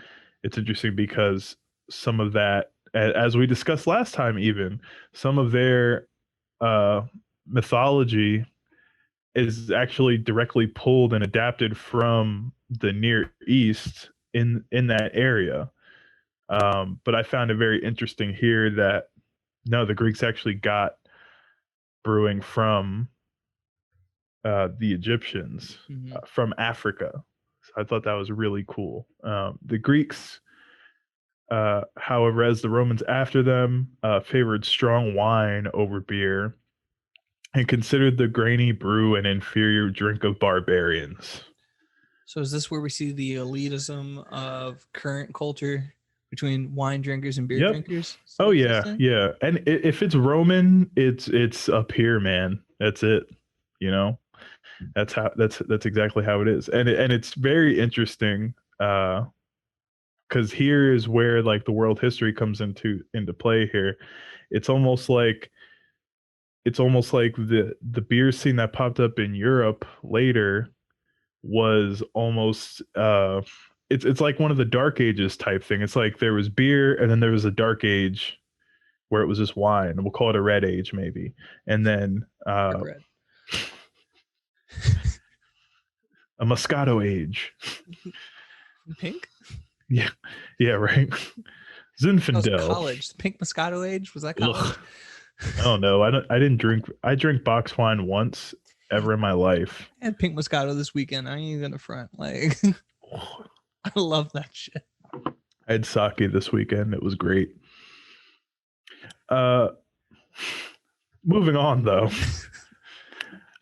[SPEAKER 2] it's interesting because some of that, as we discussed last time, even some of their uh, mythology is actually directly pulled and adapted from the Near East in that area. But I found it very interesting here that no, the Greeks actually got brewing from the Egyptians,
[SPEAKER 1] Hmm.
[SPEAKER 2] from Africa. So I thought that was really cool. The Greeks, however, as the Romans after them, favored strong wine over beer and considered the grainy brew an inferior drink of barbarians.
[SPEAKER 1] So is this where we see the elitism of current culture between wine drinkers and beer
[SPEAKER 2] Yep.
[SPEAKER 1] drinkers
[SPEAKER 2] Oh
[SPEAKER 1] still
[SPEAKER 2] yeah,
[SPEAKER 1] existing?
[SPEAKER 2] yeah. And if it's Roman, it's up here, man. That's it. You know, that's exactly how it is. And it's very interesting. Because here is where like the world history comes into play here. It's almost like the beer scene that popped up in Europe later was almost it's like one of the dark ages type thing. It's like there was beer and then there was a dark age where it was just wine. We'll call it a red age maybe. And then
[SPEAKER 1] Dark red.
[SPEAKER 2] a Moscato age.
[SPEAKER 1] Pink?
[SPEAKER 2] Yeah. Yeah, right.
[SPEAKER 1] That was
[SPEAKER 2] Zinfandel.
[SPEAKER 1] college. The pink Moscato age? Was that
[SPEAKER 2] Ugh.
[SPEAKER 1] college?
[SPEAKER 2] Oh no, I didn't drink. I drank box wine once ever in my life.
[SPEAKER 1] I had pink Moscato this weekend. I ain't even gonna front. Like I love that shit.
[SPEAKER 2] I had sake this weekend. It was great. Uh, moving on though.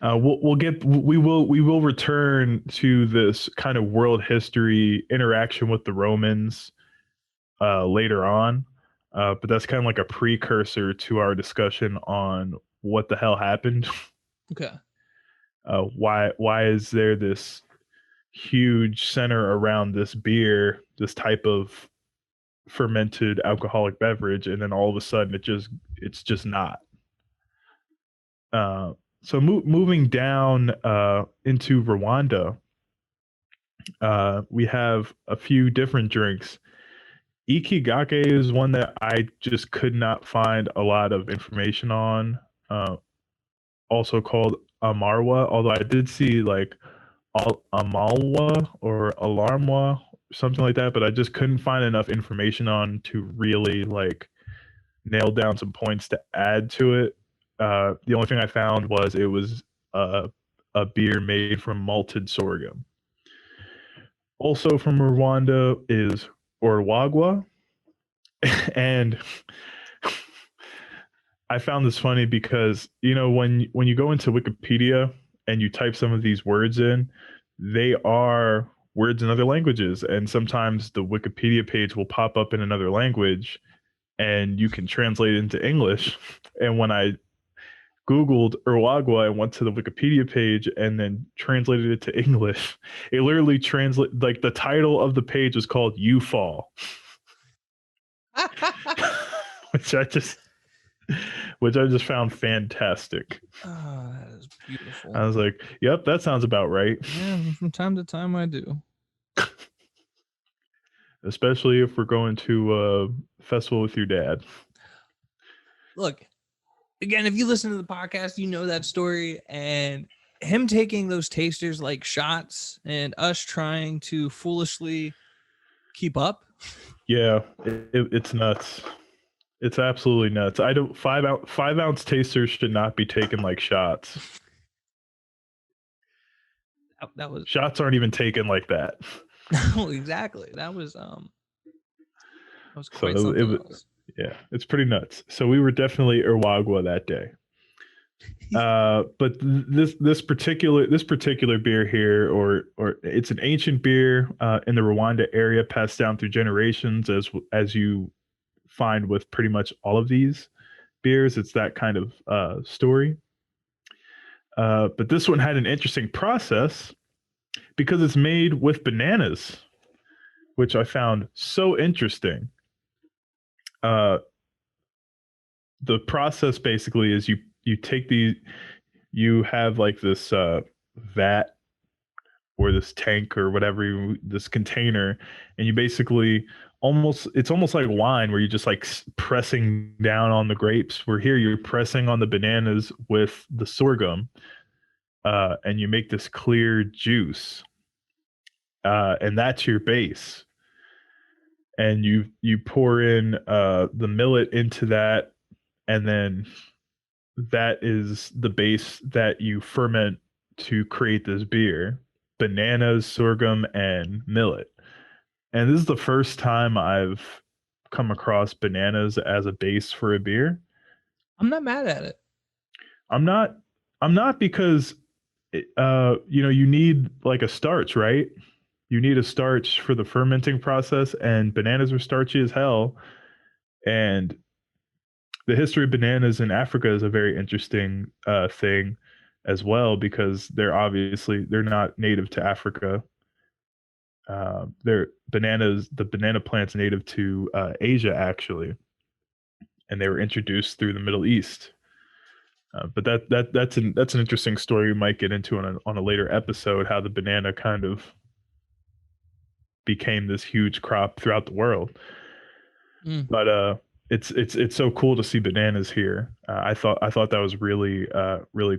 [SPEAKER 2] We will return to this kind of world history interaction with the Romans later on, but that's kind of like a precursor to our discussion on what the hell happened.
[SPEAKER 1] Okay.
[SPEAKER 2] Why is there this huge center around this beer, this type of fermented alcoholic beverage, and then all of a sudden it's just not. Uh, so moving down into Rwanda, we have a few different drinks. Ikigake is one that I just could not find a lot of information on. Also called Amarwa, although I did see like Amalwa or Alarmwa, something like that, but I just couldn't find enough information on to really like nail down some points to add to it. The only thing I found was it was a beer made from malted sorghum. Also from Rwanda is Orwagwa, and I found this funny because when you go into Wikipedia and you type some of these words in, they are words in other languages, and sometimes the Wikipedia page will pop up in another language, and you can translate it into English. And when I Googled Uruguay and went to the Wikipedia page and then translated it to English, it literally translate like the title of the page was called "You Fall," which I just found fantastic.
[SPEAKER 1] Oh, that is beautiful.
[SPEAKER 2] I was like, "Yep, that sounds about right."
[SPEAKER 1] Yeah, from time to time I do.
[SPEAKER 2] Especially if we're going to a festival with your dad.
[SPEAKER 1] Look, again, if you listen to the podcast, you know that story and him taking those tasters like shots and us trying to foolishly keep up.
[SPEAKER 2] Yeah, it's nuts. It's absolutely nuts. I don't 5 ounce tasters should not be taken like shots.
[SPEAKER 1] That was
[SPEAKER 2] Shots aren't even taken like that.
[SPEAKER 1] no, exactly. That was
[SPEAKER 2] So
[SPEAKER 1] quite something else.
[SPEAKER 2] yeah, it's pretty nuts. So we were definitely Irwagwa that day. But this particular beer here, or it's an ancient beer in the Rwanda area, passed down through generations, as you find with pretty much all of these beers. It's that kind of story. But this one had an interesting process because it's made with bananas, which I found so interesting. Uh, the process basically is you take the you have like this vat or this tank or whatever this container, and you basically it's almost like wine where you're just like pressing down on the grapes. Where here you're pressing on the bananas with the sorghum, and you make this clear juice, and that's your base. And you pour in the millet into that, and then that is the base that you ferment to create this beer: bananas, sorghum, and millet. And this is the first time I've come across bananas as a base for a beer.
[SPEAKER 1] I'm not mad at it.
[SPEAKER 2] I'm not I'm not because you need like a starch, right? You need a starch for the fermenting process, and bananas are starchy as hell. And the history of bananas in Africa is a very interesting thing as well, because they're not native to Africa. They're the banana plant's native to Asia actually, and they were introduced through the Middle East. But that's an interesting story we might get into on a later episode, how the banana kind of became this huge crop throughout the world.
[SPEAKER 1] Mm.
[SPEAKER 2] But it's so cool to see bananas here. I thought that was really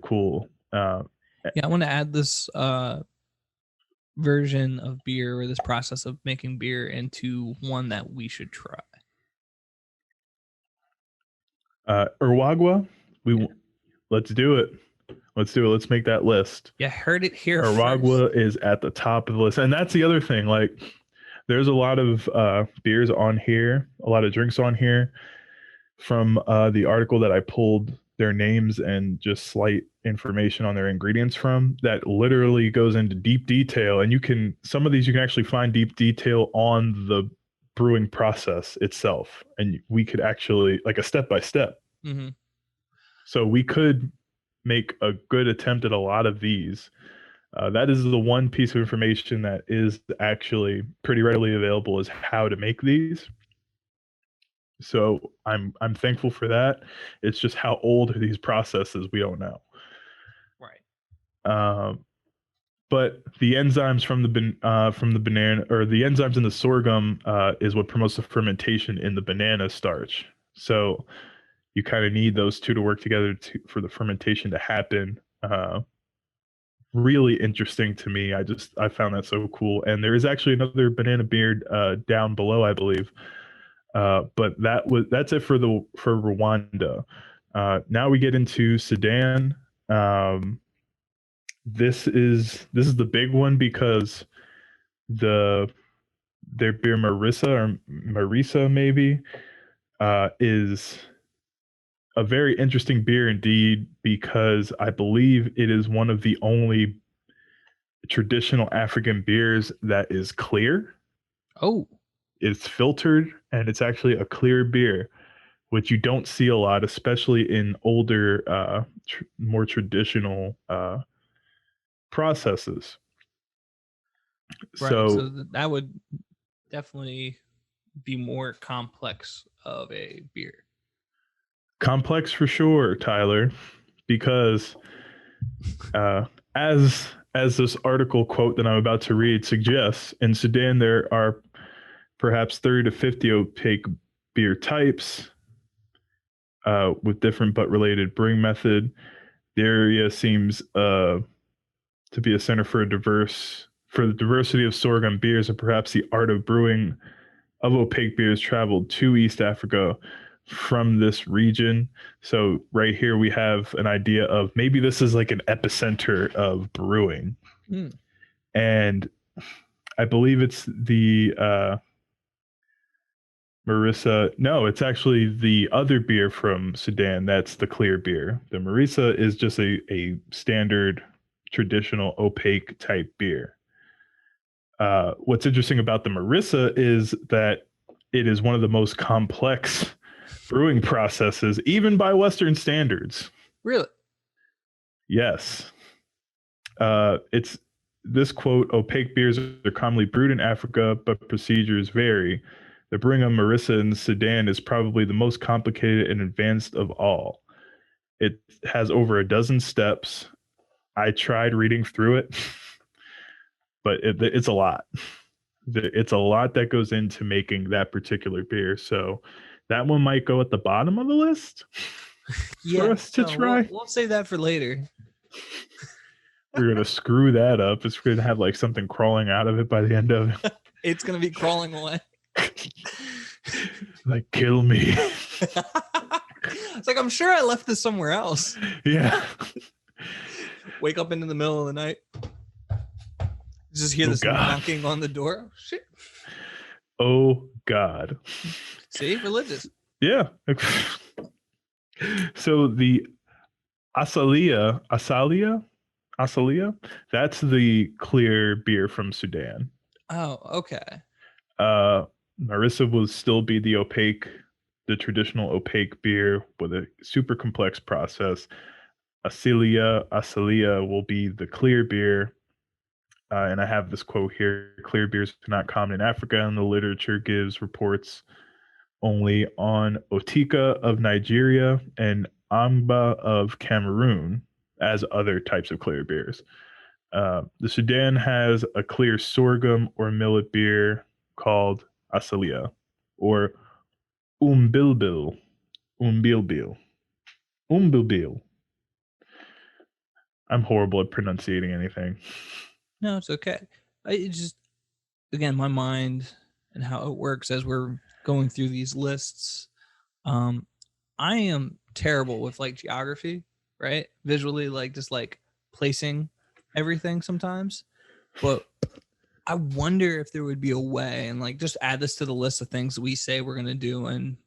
[SPEAKER 2] cool.
[SPEAKER 1] Yeah, I want to add this version of beer, or this process of making beer, into one that we should try.
[SPEAKER 2] Uruguay,
[SPEAKER 1] Yeah.
[SPEAKER 2] let's do it. Let's do it. Let's make that list.
[SPEAKER 1] Yeah, heard it here first.
[SPEAKER 2] Uruguay is at the top of the list, and that's the other thing. Like, there's a lot of beers on here, a lot of drinks on here from the article that I pulled their names and just slight information on their ingredients from, that literally goes into deep detail. And some of these you can actually find deep detail on the brewing process itself. And we could actually, like, a step by step.
[SPEAKER 1] Mm-hmm.
[SPEAKER 2] So we could make a good attempt at a lot of these. That is the one piece of information that is actually pretty readily available, is how to make these. So I'm thankful for that. It's just, how old are these processes? We don't know.
[SPEAKER 1] Right.
[SPEAKER 2] Um, but the enzymes from the banana, or the enzymes in the sorghum, is what promotes the fermentation in the banana starch. So you kind of need those two to work together for the fermentation to happen. Really interesting to me. I found that so cool. And there is actually another banana beard down below, I believe. But that's it for Rwanda. Now we get into Sudan. This is the big one, because their beer Marisa maybe, is a very interesting beer indeed, because I believe it is one of the only traditional African beers that is clear.
[SPEAKER 1] Oh,
[SPEAKER 2] It's filtered, and it's actually a clear beer, which you don't see a lot, especially in older, more traditional processes.
[SPEAKER 1] right. So
[SPEAKER 2] So
[SPEAKER 1] that would definitely be more complex of a beer.
[SPEAKER 2] complex for sure, Tyler, because uh, as this article quote that I'm about to read suggests, in Sudan there are perhaps 30 to 50 opaque beer types, with different but related brewing method. The area seems to be a center for the diversity of sorghum beers, and perhaps the art of brewing of opaque beers traveled to East Africa from this region. So right here we have an idea of, maybe this is like an epicenter of brewing.
[SPEAKER 1] Mm.
[SPEAKER 2] And I believe it's the Marissa. No, it's actually the other beer from Sudan. That's the clear beer. The Marissa is just a standard traditional opaque type beer. What's interesting about the Marissa is that it is one of the most complex brewing processes, even by Western standards.
[SPEAKER 1] Really?
[SPEAKER 2] Yes. It's this quote: opaque beers are commonly brewed in Africa, but procedures vary. The brewing of Marissa in Sudan is probably the most complicated and advanced of all. It has over a dozen steps. I tried reading through it, but it's a lot. It's a lot that goes into making that particular beer. So that one might go at the bottom of the list for
[SPEAKER 1] Yeah,
[SPEAKER 2] us to
[SPEAKER 1] no,
[SPEAKER 2] try.
[SPEAKER 1] we'll save that for later.
[SPEAKER 2] We're gonna screw that up. It's gonna have like something crawling out of it by the end of
[SPEAKER 1] It's gonna be crawling away.
[SPEAKER 2] it. Like, kill me.
[SPEAKER 1] It's like, I'm sure I left this somewhere else.
[SPEAKER 2] Yeah.
[SPEAKER 1] Wake up into the middle of the night, just hear
[SPEAKER 2] Oh
[SPEAKER 1] this
[SPEAKER 2] God.
[SPEAKER 1] knocking on the door. Shit.
[SPEAKER 2] Oh God.
[SPEAKER 1] See, religious.
[SPEAKER 2] Yeah. So the Asalia, that's the clear beer from Sudan.
[SPEAKER 1] Oh, okay.
[SPEAKER 2] Uh, Marissa will still be the traditional opaque beer with a super complex process. Asalia will be the clear beer. And I have this quote here: "Clear beers are not common in Africa, and the literature gives reports only on Otika of Nigeria and Amba of Cameroon as other types of clear beers." The Sudan has a clear sorghum or millet beer called Asalia or Umbilbil. Umbilbil. Umbilbil. I'm horrible at pronunciating anything.
[SPEAKER 1] No, it's okay. I just, again, my mind and how it works as we're going through these lists. Um, I am terrible with like geography, right? Visually, like just like placing everything sometimes. But I wonder if there would be a way, and like just add this to the list of things that we say we're gonna do and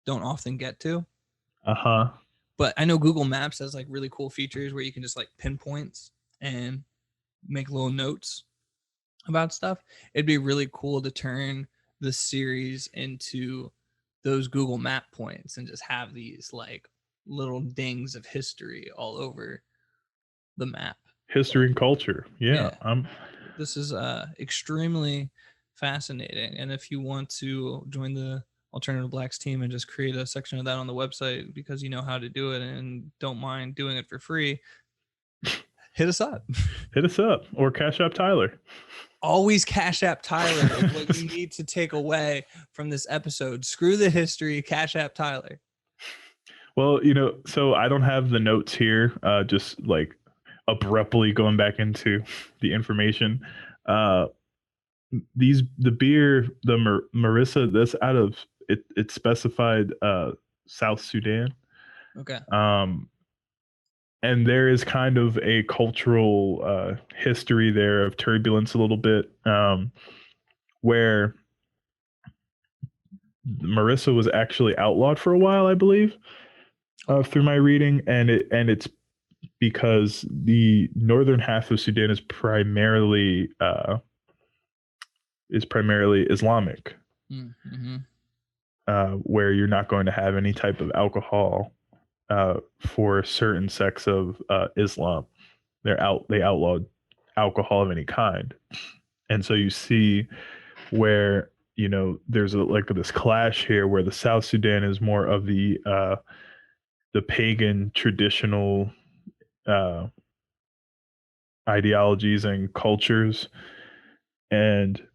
[SPEAKER 1] don't often get to.
[SPEAKER 2] Uh huh.
[SPEAKER 1] But I know Google Maps has like really cool features where you can just like pinpoints and make little notes about stuff. It'd be really cool to turn the series into those Google Map points and just have these like little dings of history all over the map.
[SPEAKER 2] History and culture. Yeah.
[SPEAKER 1] Yeah. This is extremely fascinating. And if you want to join the Alternative Blacks team and just create a section of that on the website because you know how to do it and don't mind doing it for free, hit us up.
[SPEAKER 2] Hit us up or Cash App Tyler.
[SPEAKER 1] Always Cash App Tyler is what you need to take away from this episode. Screw the history, Cash App Tyler.
[SPEAKER 2] Well, so I don't have the notes here, just like abruptly going back into the information. Uh, the beer, Marissa, that's out of it. It specified South Sudan.
[SPEAKER 1] Okay.
[SPEAKER 2] And there is kind of a cultural history there of turbulence a little bit, where Marissa was actually outlawed for a while, I believe, through my reading, and it's because the northern half of Sudan is primarily Islamic,
[SPEAKER 1] Mm-hmm.
[SPEAKER 2] where you're not going to have any type of alcohol for certain sects of Islam. They outlawed alcohol of any kind, and so you see where there's like this clash here, where the South Sudan is more of the pagan traditional uh, ideologies and cultures, and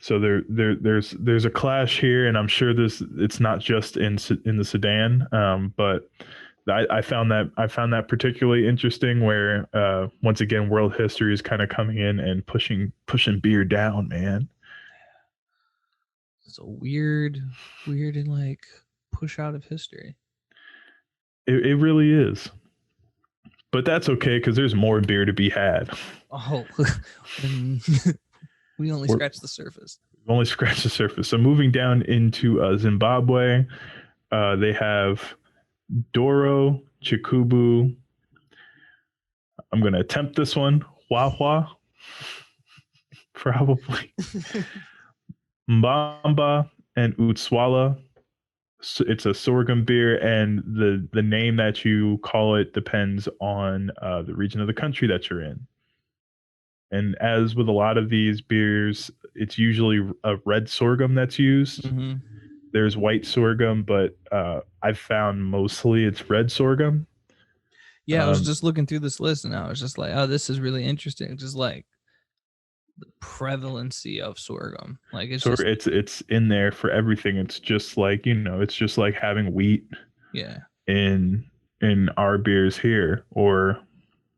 [SPEAKER 2] so there's a clash here, and I'm sure it's not just in the Sudan, but I found that particularly interesting, where once again world history is kind of coming in and pushing beer down, man.
[SPEAKER 1] It's a weird and like push out of history.
[SPEAKER 2] It really is, but that's okay because there's more beer to be had.
[SPEAKER 1] Oh, we only scratched the surface.
[SPEAKER 2] We've only scratched the surface. So moving down into Zimbabwe, they have Doro, Chikubu. I'm going to attempt this one. Wahwa, probably. Mbamba and Utswala. It's a sorghum beer, and the name that you call it depends on the region of the country that you're in. And as with a lot of these beers, it's usually a red sorghum that's used.
[SPEAKER 1] Mm-hmm.
[SPEAKER 2] There's white sorghum, but I've found mostly it's red sorghum.
[SPEAKER 1] Yeah, I was just looking through this list and I was just like, oh, this is really interesting. Just like the prevalency of sorghum. Like it's
[SPEAKER 2] So
[SPEAKER 1] just
[SPEAKER 2] it's in there for everything. It's just like, it's just like having wheat
[SPEAKER 1] yeah,
[SPEAKER 2] in our beers here, or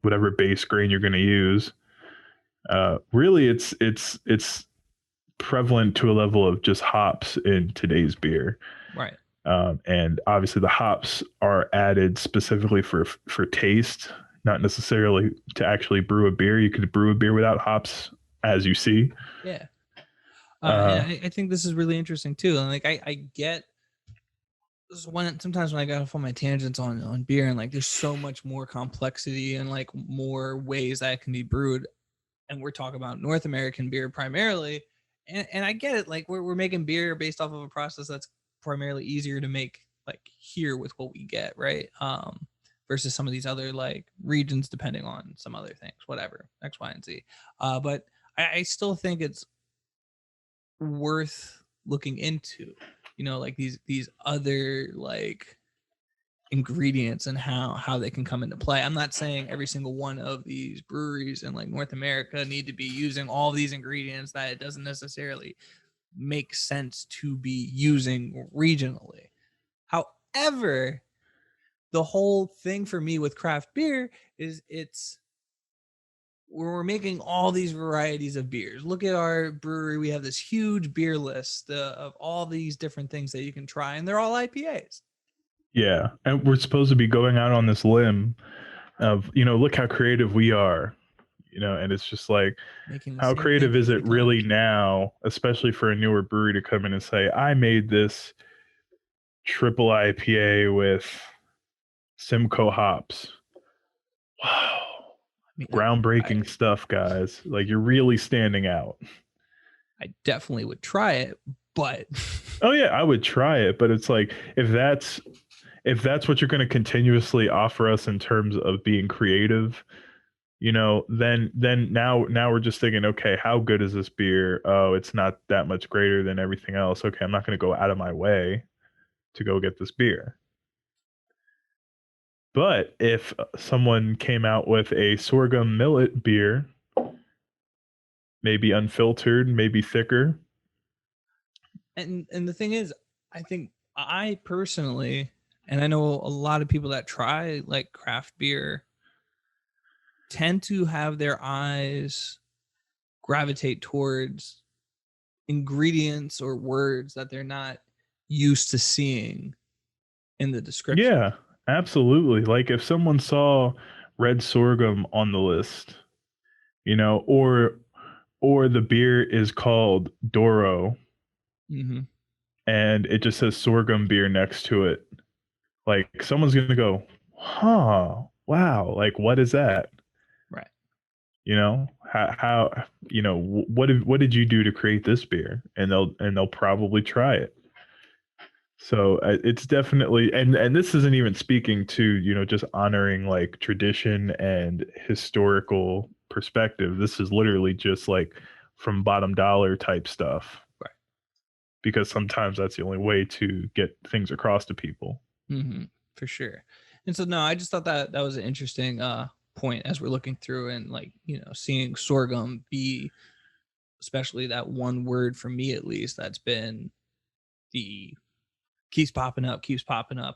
[SPEAKER 2] whatever base grain you're going to use. Really, it's prevalent to a level of just hops in today's beer.
[SPEAKER 1] right.
[SPEAKER 2] And obviously the hops are added specifically for taste, not necessarily to actually brew a beer. You could brew a beer without hops, as you see.
[SPEAKER 1] Yeah. And
[SPEAKER 2] Uh,
[SPEAKER 1] I think this is really interesting too. And like I get sometimes when I got off on my tangents on beer, and like there's so much more complexity and like more ways that it can be brewed. And we're talking about North American beer primarily. And I get it, like we're making beer based off of a process that's primarily easier to make like here with what we get, right? Versus some of these other like regions depending on some other things, whatever, X, Y, and Z. But I still think it's worth looking into, like these other like ingredients and how they can come into play. I'm not saying every single one of these breweries in like North America need to be using all these ingredients that it doesn't necessarily make sense to be using regionally. However, the whole thing for me with craft beer is it's we're making all these varieties of beers. Look at our brewery. We have this huge beer list of all these different things that you can try, and they're all IPAs.
[SPEAKER 2] yeah, and we're supposed to be going out on this limb of, look how creative we are, and it's just like,
[SPEAKER 1] Making the
[SPEAKER 2] how
[SPEAKER 1] same thing
[SPEAKER 2] creative is
[SPEAKER 1] every
[SPEAKER 2] it
[SPEAKER 1] time.
[SPEAKER 2] really now, especially for a newer brewery to come in and say, I made this triple IPA with Simcoe hops. Wow.
[SPEAKER 1] I mean,
[SPEAKER 2] Groundbreaking stuff, guys. Like, you're really standing out.
[SPEAKER 1] I definitely would try it, but
[SPEAKER 2] Oh yeah, I would try it, but it's like, if that's what you're going to continuously offer us in terms of being creative, then now we're just thinking, okay, how good is this beer? Oh, it's not that much greater than everything else. Okay, I'm not going to go out of my way to go get this beer. But if someone came out with a sorghum millet beer, maybe unfiltered, maybe thicker.
[SPEAKER 1] and the thing is, I think I personally, and I know a lot of people that try like craft beer tend to have their eyes gravitate towards ingredients or words that they're not used to seeing in the description.
[SPEAKER 2] Yeah, absolutely. Like if someone saw red sorghum on the list, or the beer is called Doro
[SPEAKER 1] Mm-hmm.
[SPEAKER 2] and it just says sorghum beer next to it. Like someone's gonna go, huh, wow, like what is that?
[SPEAKER 1] Right.
[SPEAKER 2] How what did you do to create this beer? And they'll probably try it. So it's definitely, and this isn't even speaking to, just honoring like tradition and historical perspective. This is literally just like from bottom dollar type stuff,
[SPEAKER 1] Right.
[SPEAKER 2] because sometimes that's the only way to get things across to people.
[SPEAKER 1] Mm-hmm. For sure. And so no, I just thought that that was an interesting point as we're looking through and like, seeing sorghum be especially that one word for me at least that's been the keeps popping up.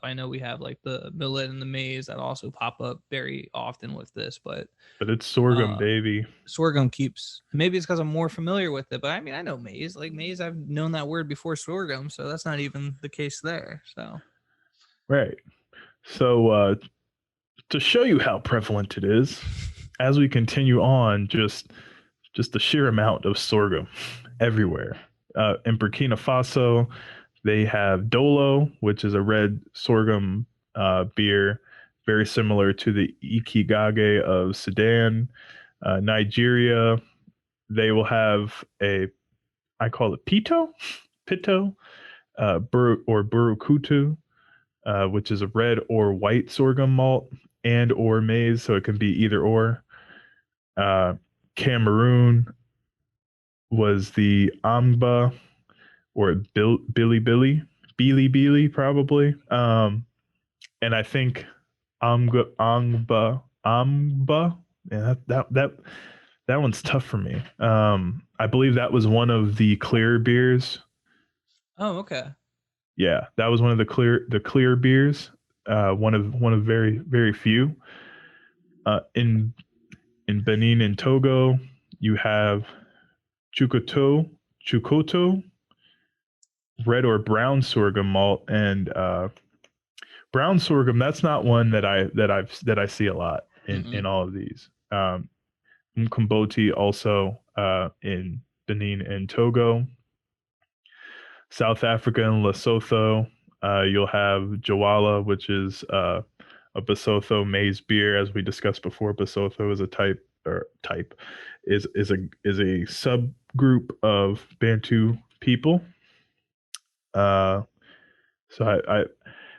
[SPEAKER 1] I know we have like the millet and the maize that also pop up very often with this, but
[SPEAKER 2] But it's sorghum,
[SPEAKER 1] uh
[SPEAKER 2] baby.
[SPEAKER 1] sorghum keeps, maybe it's because I'm more familiar with it, but I mean I know maize. Like maize, I've known that word before sorghum, so that's not even the case there. So
[SPEAKER 2] Right. So to show you how prevalent it is, as we continue on, just the sheer amount of sorghum everywhere. In Burkina Faso, they have Dolo, which is a red sorghum beer, very similar to the Ikigage of Sudan. Nigeria, they will have I call it Pito, or Burukutu, which is a red or white sorghum malt and or maize, so it can be either or. Uh, Cameroon was the Amba, or Billy probably. And I think Amba, yeah, that That one's tough for me. I believe that was one of the clear beers.
[SPEAKER 1] Oh, okay.
[SPEAKER 2] Yeah, that was one of the clear beers. One of very few. In Benin and Togo, you have Chukoto, red or brown sorghum malt, and brown sorghum. That's not one that I see a lot
[SPEAKER 1] Mm-mm.
[SPEAKER 2] in all of these. Mkomboti also in Benin and Togo. South Africa and Lesotho, you'll have Jawala, which is a Basotho maize beer, as we discussed before. Basotho is a type is a subgroup of Bantu people. Uh, so I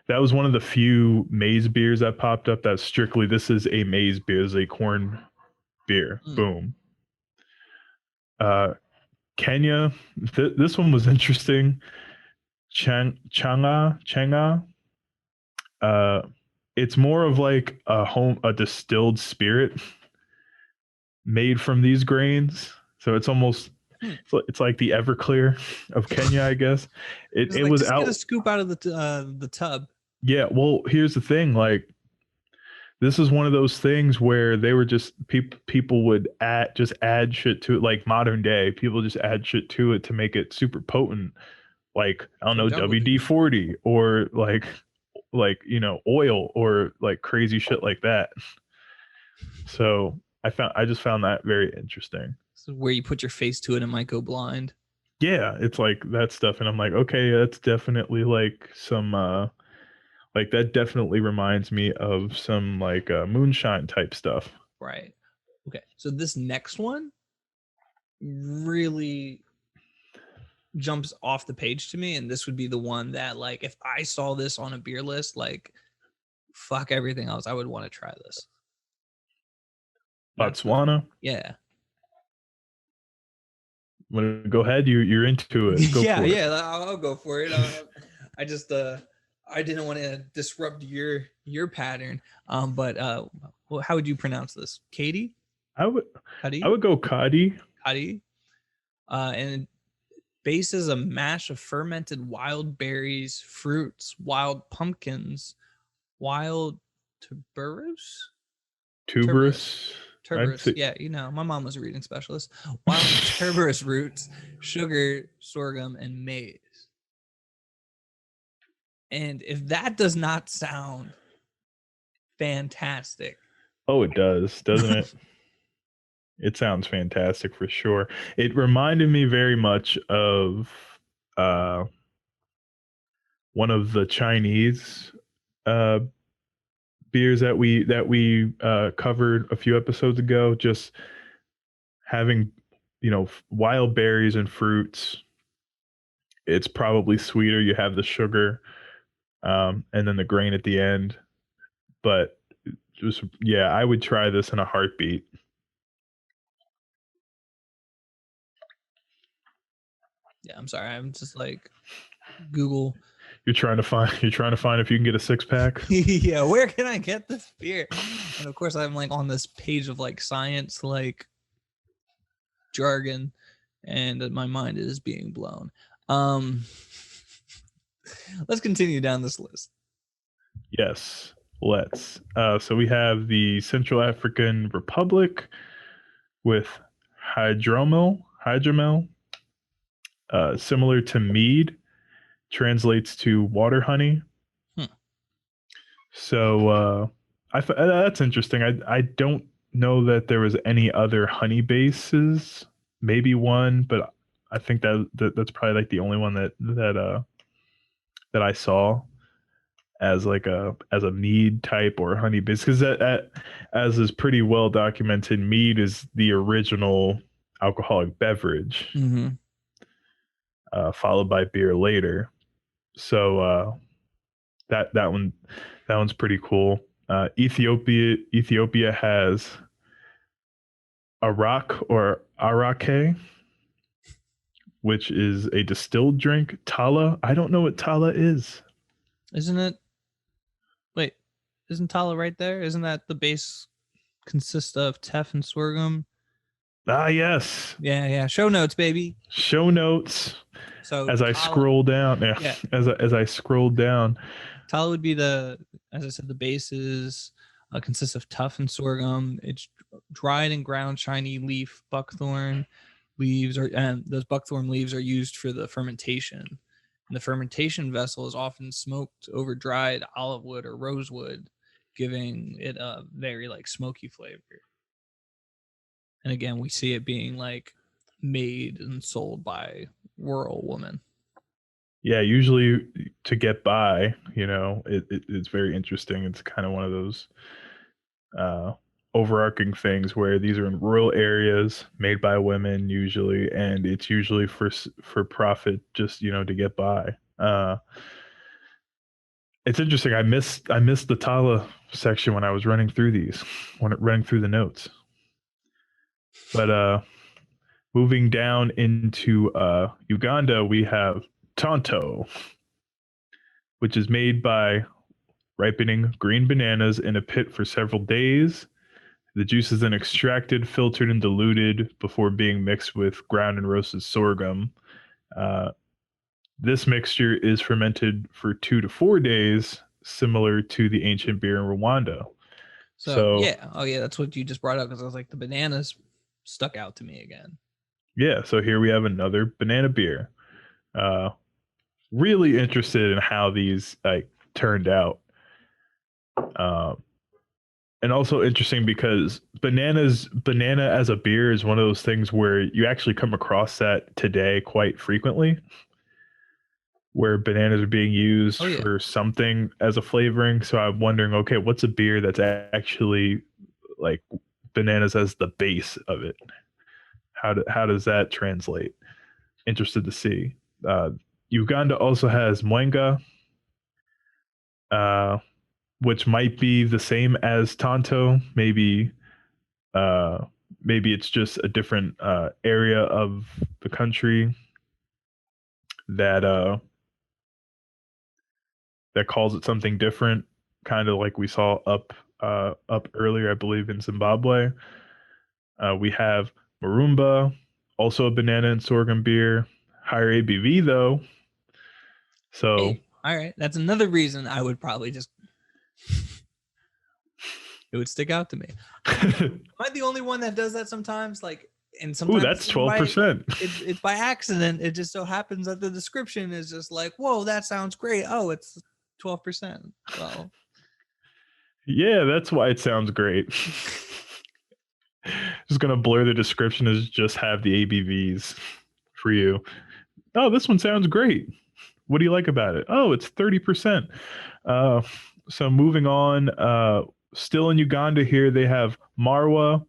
[SPEAKER 2] that was one of the few maize beers that popped up. That's strictly this is a maize beer, this is a corn beer.
[SPEAKER 1] Mm.
[SPEAKER 2] Boom. Uh, Kenya, this one was interesting. Changa. Uh, it's more of like a distilled spirit made from these grains. So it's almost
[SPEAKER 1] Hmm.
[SPEAKER 2] it's like the Everclear of Kenya, I guess. It
[SPEAKER 1] It's
[SPEAKER 2] it
[SPEAKER 1] like
[SPEAKER 2] was
[SPEAKER 1] just get a
[SPEAKER 2] out.
[SPEAKER 1] scoop out of the tub.
[SPEAKER 2] Yeah. Well, here's the thing. Like this is one of those things where they were just people would add shit to it, like modern day people just add shit to it to make it super potent. Like I don't
[SPEAKER 1] So
[SPEAKER 2] know,
[SPEAKER 1] jungle
[SPEAKER 2] WD
[SPEAKER 1] juice.
[SPEAKER 2] 40 or oil or like crazy shit like that. So I just found that very interesting.
[SPEAKER 1] This is where you put your face to it and might go blind.
[SPEAKER 2] Yeah, it's like that stuff, and I'm like, okay, that's definitely like some like that definitely reminds me of some like moonshine type stuff.
[SPEAKER 1] Right. Okay. So this next one really jumps off the page to me, and this would be the one that, like, if I saw this on a beer list, like, fuck everything else, I would want to try this. That's the
[SPEAKER 2] Botswana.
[SPEAKER 1] yeah.
[SPEAKER 2] Want to go ahead? You're into it. Go
[SPEAKER 1] Yeah,
[SPEAKER 2] for it.
[SPEAKER 1] yeah. I'll go for it. I just I didn't want to disrupt your pattern. But well, how would you pronounce this? Katie?
[SPEAKER 2] I would I
[SPEAKER 1] Cuddy?
[SPEAKER 2] would go Kadi.
[SPEAKER 1] Cuddy? And base is a mash of fermented wild berries, fruits, wild pumpkins, wild tuberose, tuberose,
[SPEAKER 2] Tuberous. I'd
[SPEAKER 1] tuberose.
[SPEAKER 2] say
[SPEAKER 1] Yeah, you know, my mom was a reading specialist. Wild tuberose roots, sugar, sorghum, and maize. And if that does not sound fantastic,
[SPEAKER 2] Oh, it does, doesn't it? It sounds fantastic for sure. It reminded me very much of uh, one of the Chinese uh, beers that we covered a few episodes ago. Just having wild berries and fruits. It's probably sweeter. You have the sugar, and then the grain at the end. But just yeah, I would try this in a heartbeat.
[SPEAKER 1] yeah, I'm sorry. I'm just like Google.
[SPEAKER 2] You're trying to find if you can get a six pack.
[SPEAKER 1] Yeah, where can I get this beer? And of course, I'm like on this page of like science, like jargon, and my mind is being blown. Um, let's continue down this list.
[SPEAKER 2] Yes, let's. So we have the Central African Republic with hydromel, similar to mead, translates to water honey.
[SPEAKER 1] Hmm.
[SPEAKER 2] So that's interesting. I don't know that there was any other honey bases. Maybe one, but I think that's probably like the only one that I saw as like a mead type or honey base, because that as is pretty well documented, mead is the original alcoholic beverage,
[SPEAKER 1] Mm-hmm.
[SPEAKER 2] followed by beer later. So that one that one's pretty cool. Ethiopia has arak or arake, which is a distilled drink. Tala, I don't know what tala is.
[SPEAKER 1] Isn't it? Wait, isn't Tala right there? Isn't that the base consists of teff and sorghum?
[SPEAKER 2] Ah, yes.
[SPEAKER 1] Yeah. Show notes, baby.
[SPEAKER 2] Show notes
[SPEAKER 1] So
[SPEAKER 2] as I
[SPEAKER 1] Tala,
[SPEAKER 2] scroll down. Yeah,
[SPEAKER 1] yeah,
[SPEAKER 2] as I scroll down.
[SPEAKER 1] Tala would be as I said, the bases consists of tough and sorghum. It's dried and ground shiny leaf buckthorn leaves, and those buckthorn leaves are used for the fermentation. And the fermentation vessel is often smoked over dried olive wood or rosewood, giving it a very like smoky flavor. And again, we see it being like made and sold by rural women.
[SPEAKER 2] Yeah, usually to get by, it's very interesting. It's kind of one of those uh, overarching things where these are in rural areas made by women usually, and it's usually for profit, just to get by. It's interesting. I missed the Tala section when I was running through these, when it running through the notes. But moving down into Uganda, we have Tonto, which is made by ripening green bananas in a pit for several days. The juice is then extracted, filtered, and diluted before being mixed with ground and roasted sorghum. Uh, this mixture is fermented for 2 to 4 days, similar to the ancient beer in Rwanda.
[SPEAKER 1] So
[SPEAKER 2] So,
[SPEAKER 1] yeah, oh yeah, that's what you just brought up because I was like the bananas stuck out to me again.
[SPEAKER 2] yeah, so here we have another banana beer. Uh, really interested in how these like turned out. Um, and also interesting because banana as a beer is one of those things where you actually come across that today quite frequently, where bananas are being used
[SPEAKER 1] Oh yeah,
[SPEAKER 2] for something as a flavoring. So I'm wondering, okay, what's a beer that's actually like bananas as the base of it? How does that translate? Interested to see. uh Uganda also has mwenga, uh which might be the same as Tonto. Uh, maybe it's just a different area of the country that that calls it something different, kind of like we saw up earlier, I believe, in Zimbabwe. We have Marumba, also a banana and sorghum beer, higher ABV though. So
[SPEAKER 1] hey, all right, that's another reason I would probably just it would stick out to me.
[SPEAKER 2] ooh,
[SPEAKER 1] Am I the only one that does that sometimes? Like, and sometimes
[SPEAKER 2] that's
[SPEAKER 1] it's even by
[SPEAKER 2] 12%.
[SPEAKER 1] it's by accident. It just so happens that the description is just like, "Whoa, that sounds great." Oh, it's 12%. Well,
[SPEAKER 2] Yeah, that's why it sounds great. Just gonna blur the description as just have the ABVs for you. Oh, this one sounds great. What do you like about it? Oh, it's 30%. Uh, so moving on, still in Uganda here, they have marwa,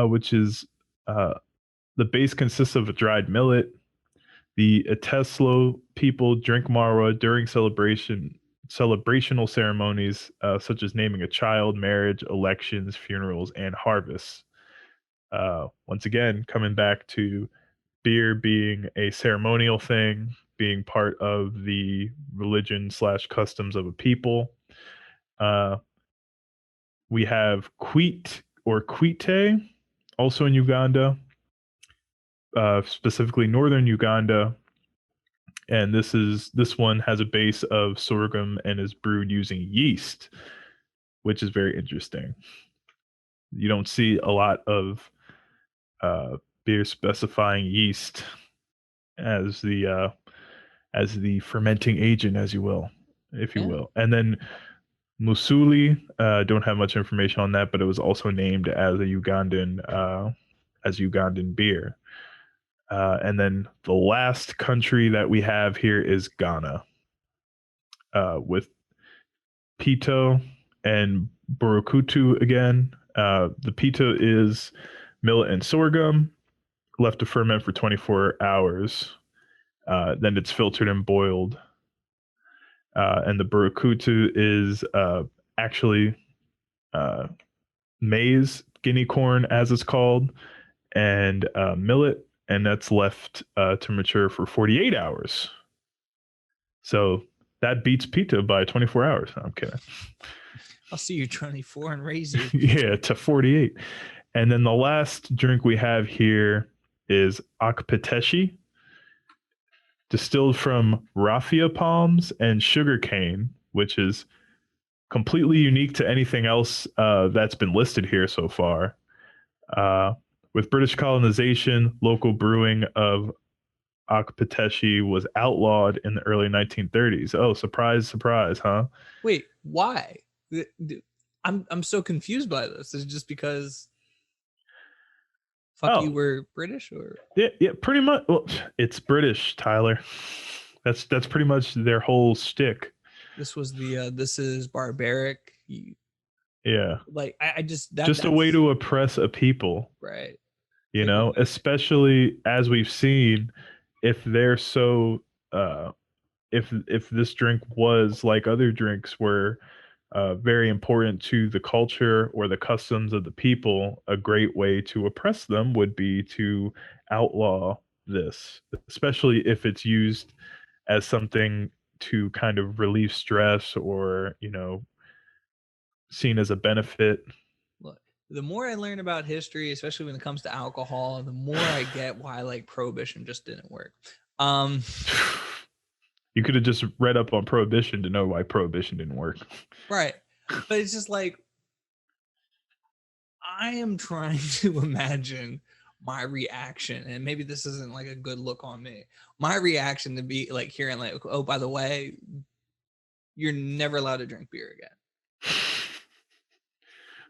[SPEAKER 2] which is the base consists of a dried millet. The Eteslo people drink marwa during celebrational ceremonies, such as naming a child, marriage, elections, funerals, and harvests. Once again, coming back to beer being a ceremonial thing, being part of the religion slash customs of a people. Uh, we have Kwit or Kwite, also in Uganda, specifically northern Uganda. And this one has a base of sorghum and is brewed using yeast, which is very interesting. You don't see a lot of uh, beer specifying yeast as the fermenting agent, as you will, if you
[SPEAKER 1] yeah.
[SPEAKER 2] will. And then Musuli, don't have much information on that, but it was also named as Ugandan beer. And then the last country that we have here is Ghana, with Pito and Burukutu again. The Pito is millet and sorghum left to ferment for 24 hours. Then it's filtered and boiled. And the Burukutu is actually uh, maize, guinea corn, as it's called, and millet, and that's left to mature for 48 hours. So that beats pita by 24 hours. No, I'm kidding.
[SPEAKER 1] I'll see you 24 and raise you.
[SPEAKER 2] Yeah, to 48. And then the last drink we have here is akpateshi, distilled from raffia palms and sugarcane, which is completely unique to anything else that's been listed here so far. Uh, with British colonization, local brewing of akpateshi was outlawed in the early 1930s. Oh, surprise, surprise, huh?
[SPEAKER 1] Wait, why? I'm so confused by this. Is it just because fuck you
[SPEAKER 2] Oh,
[SPEAKER 1] were British or
[SPEAKER 2] yeah, pretty much. Well, it's British, Tyler. That's pretty much their whole shtick.
[SPEAKER 1] this was the this is barbaric?
[SPEAKER 2] Yeah,
[SPEAKER 1] Like I just
[SPEAKER 2] just a way
[SPEAKER 1] that's
[SPEAKER 2] to oppress a people.
[SPEAKER 1] right.
[SPEAKER 2] You
[SPEAKER 1] Take
[SPEAKER 2] know,
[SPEAKER 1] away.
[SPEAKER 2] especially as we've seen, if they're so, if this drink was like other drinks were very important to the culture or the customs of the people, a great way to oppress them would be to outlaw this, especially if it's used as something to kind of relieve stress or, seen as a benefit.
[SPEAKER 1] Look, the more I learn about history, especially when it comes to alcohol, the more I get why like prohibition just didn't work. Um,
[SPEAKER 2] You could have just read up on prohibition to know why prohibition didn't work.
[SPEAKER 1] right. But it's just like I am trying to imagine my reaction, and maybe this isn't like a good look on me. My reaction to be like hearing like, oh, by the way, you're never allowed to drink beer again.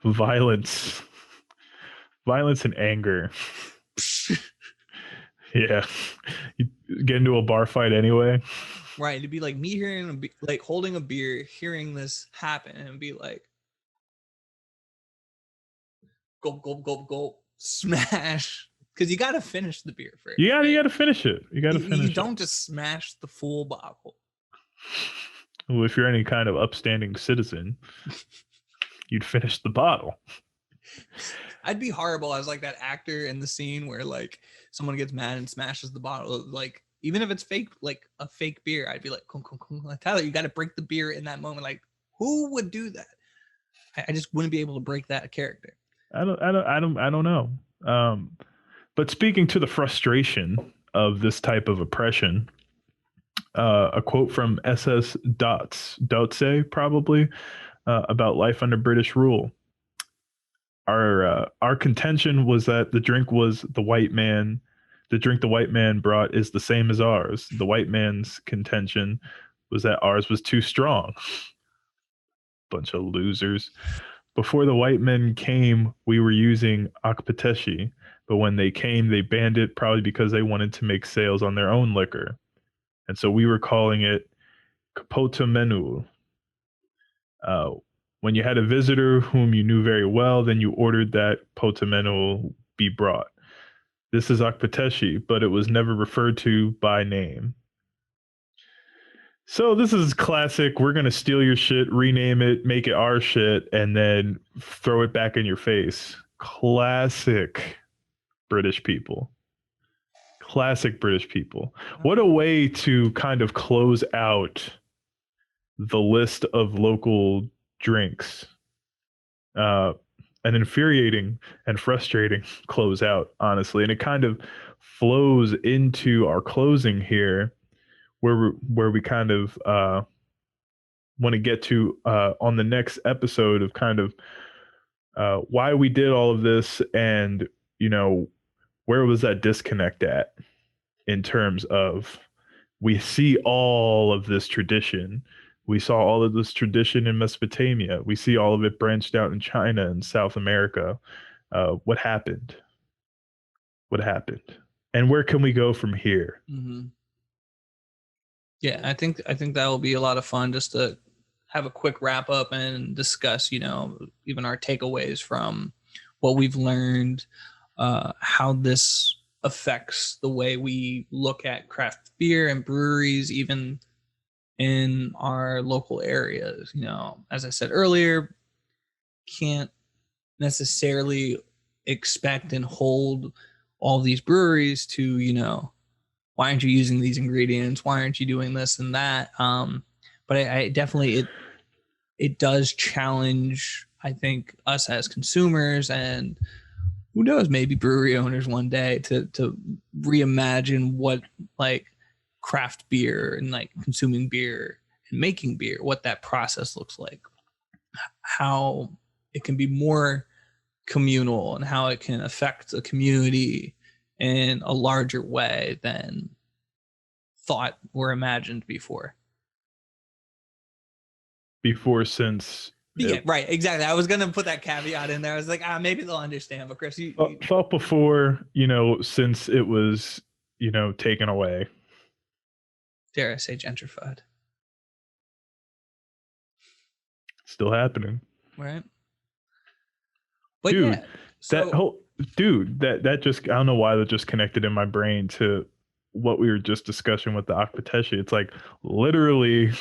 [SPEAKER 2] Violence, violence and anger. Yeah, you get into a bar fight anyway.
[SPEAKER 1] Right. It'd be like me hearing like holding a beer, hearing this happen, and be like, gulp, gulp, gulp, gulp, smash. Because you got to finish the beer first,
[SPEAKER 2] You
[SPEAKER 1] right?
[SPEAKER 2] got to finish it. You got to
[SPEAKER 1] You
[SPEAKER 2] finish it.
[SPEAKER 1] don't just smash the full bottle.
[SPEAKER 2] Well, if you're any kind of upstanding citizen, you'd finish the bottle.
[SPEAKER 1] I'd be horrible as like that actor in the scene where like someone gets mad and smashes the bottle. Like even if it's fake, like a fake beer, I'd be like, like Tyler, you got to break the beer in that moment. Like who would do that? I just wouldn't be able to break that character.
[SPEAKER 2] I don't know. Um, but speaking to the frustration of this type of oppression, a quote from SS Dotse probably about life under British rule. Our contention was that the drink was the white man. The drink the white man brought is the same as ours. The white man's contention was that ours was too strong. Bunch of losers. Before the white men came, we were using akpateshi, but when they came, they banned it probably because they wanted to make sales on their own liquor. And so we were calling it kapota menu. Uh, when you had a visitor whom you knew very well, then you ordered that potamenu be brought. This is akpateshi, but it was never referred to by name. So this is classic. We're gonna steal your shit, rename it, make it our shit, and then throw it back in your face. Classic British people. Classic British people. What a way to kind of close out the list of local drinks. Uh, an infuriating and frustrating close out, honestly. And it kind of flows into our closing here, where we kind of want to get to on the next episode of kind of why we did all of this, and where was that disconnect at in terms of we see all of this tradition. We saw all of this tradition in Mesopotamia. We see all of it branched out in China and South America. What happened? What happened? And where can we go from here?
[SPEAKER 1] Mm-hmm. Yeah, I think that will be a lot of fun just to have a quick wrap up and discuss, even our takeaways from what we've learned, how this affects the way we look at craft beer and breweries, even in our local areas. As I said earlier, can't necessarily expect and hold all these breweries to, why aren't you using these ingredients? Why aren't you doing this and that? But I definitely it does challenge, I think, us as consumers and who knows, maybe brewery owners one day to reimagine what like craft beer and like consuming beer and making beer, what that process looks like, how it can be more communal and how it can affect a community in a larger way than thought or imagined before.
[SPEAKER 2] Before, since
[SPEAKER 1] Yeah, right, exactly. I was gonna put that caveat in there. I was like, maybe they'll understand. But Chris, you
[SPEAKER 2] thought before, since it was, taken away.
[SPEAKER 1] Dare I say gentrified?
[SPEAKER 2] Still happening,
[SPEAKER 1] right? But
[SPEAKER 2] dude.
[SPEAKER 1] yeah, so
[SPEAKER 2] that just, I don't know why that just connected in my brain to what we were just discussing with the Akpateshi. It's like literally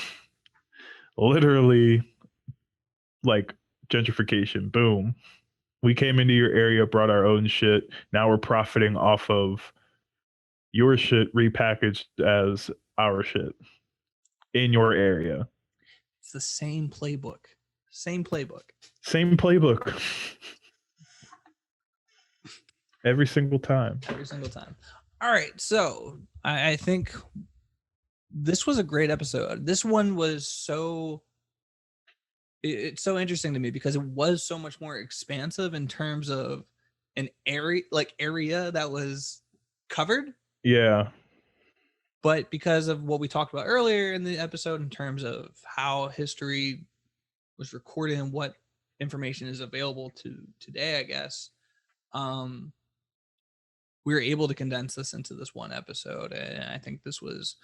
[SPEAKER 2] like gentrification. Boom. We came into your area, brought our own shit. Now we're profiting off of your shit repackaged as our shit in your area.
[SPEAKER 1] It's the same playbook. Same playbook.
[SPEAKER 2] Same playbook. Every single time.
[SPEAKER 1] Every single time. All right. So I think this was a great episode. This one was it's so interesting to me because it was so much more expansive in terms of an area that was covered.
[SPEAKER 2] Yeah.
[SPEAKER 1] But because of what we talked about earlier in the episode in terms of how history was recorded and what information is available to today, I guess, we were able to condense this into this one episode. And I think this was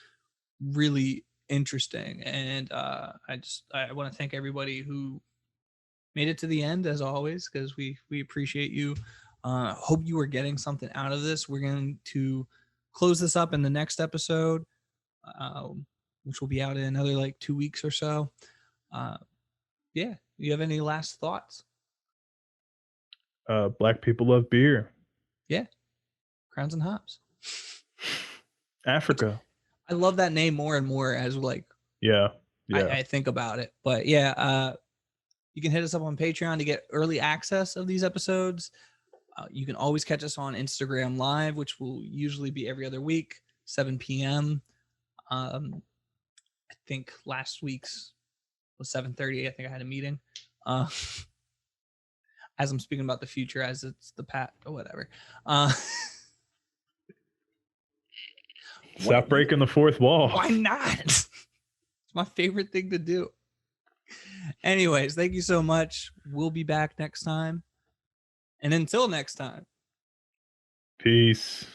[SPEAKER 1] really interesting. And I want to thank everybody who made it to the end, as always, because we appreciate you. Hope you are getting something out of this. We're going to close this up in the next episode, which will be out in another like 2 weeks or so. Yeah, you have any last thoughts?
[SPEAKER 2] Black people love beer.
[SPEAKER 1] Yeah, Crowns and Hops.
[SPEAKER 2] Africa.
[SPEAKER 1] I love that name more and more as like I think about it. But yeah, you can hit us up on Patreon to get early access of these episodes. You can always catch us on Instagram Live, which will usually be every other week, 7 p.m. I think last week's was 7:30. I think I had a meeting. As I'm speaking about the future, as it's the past or whatever.
[SPEAKER 2] Stop breaking the fourth wall.
[SPEAKER 1] Why not? It's my favorite thing to do. Anyways, thank you so much. We'll be back next time. And until next time.
[SPEAKER 2] Peace.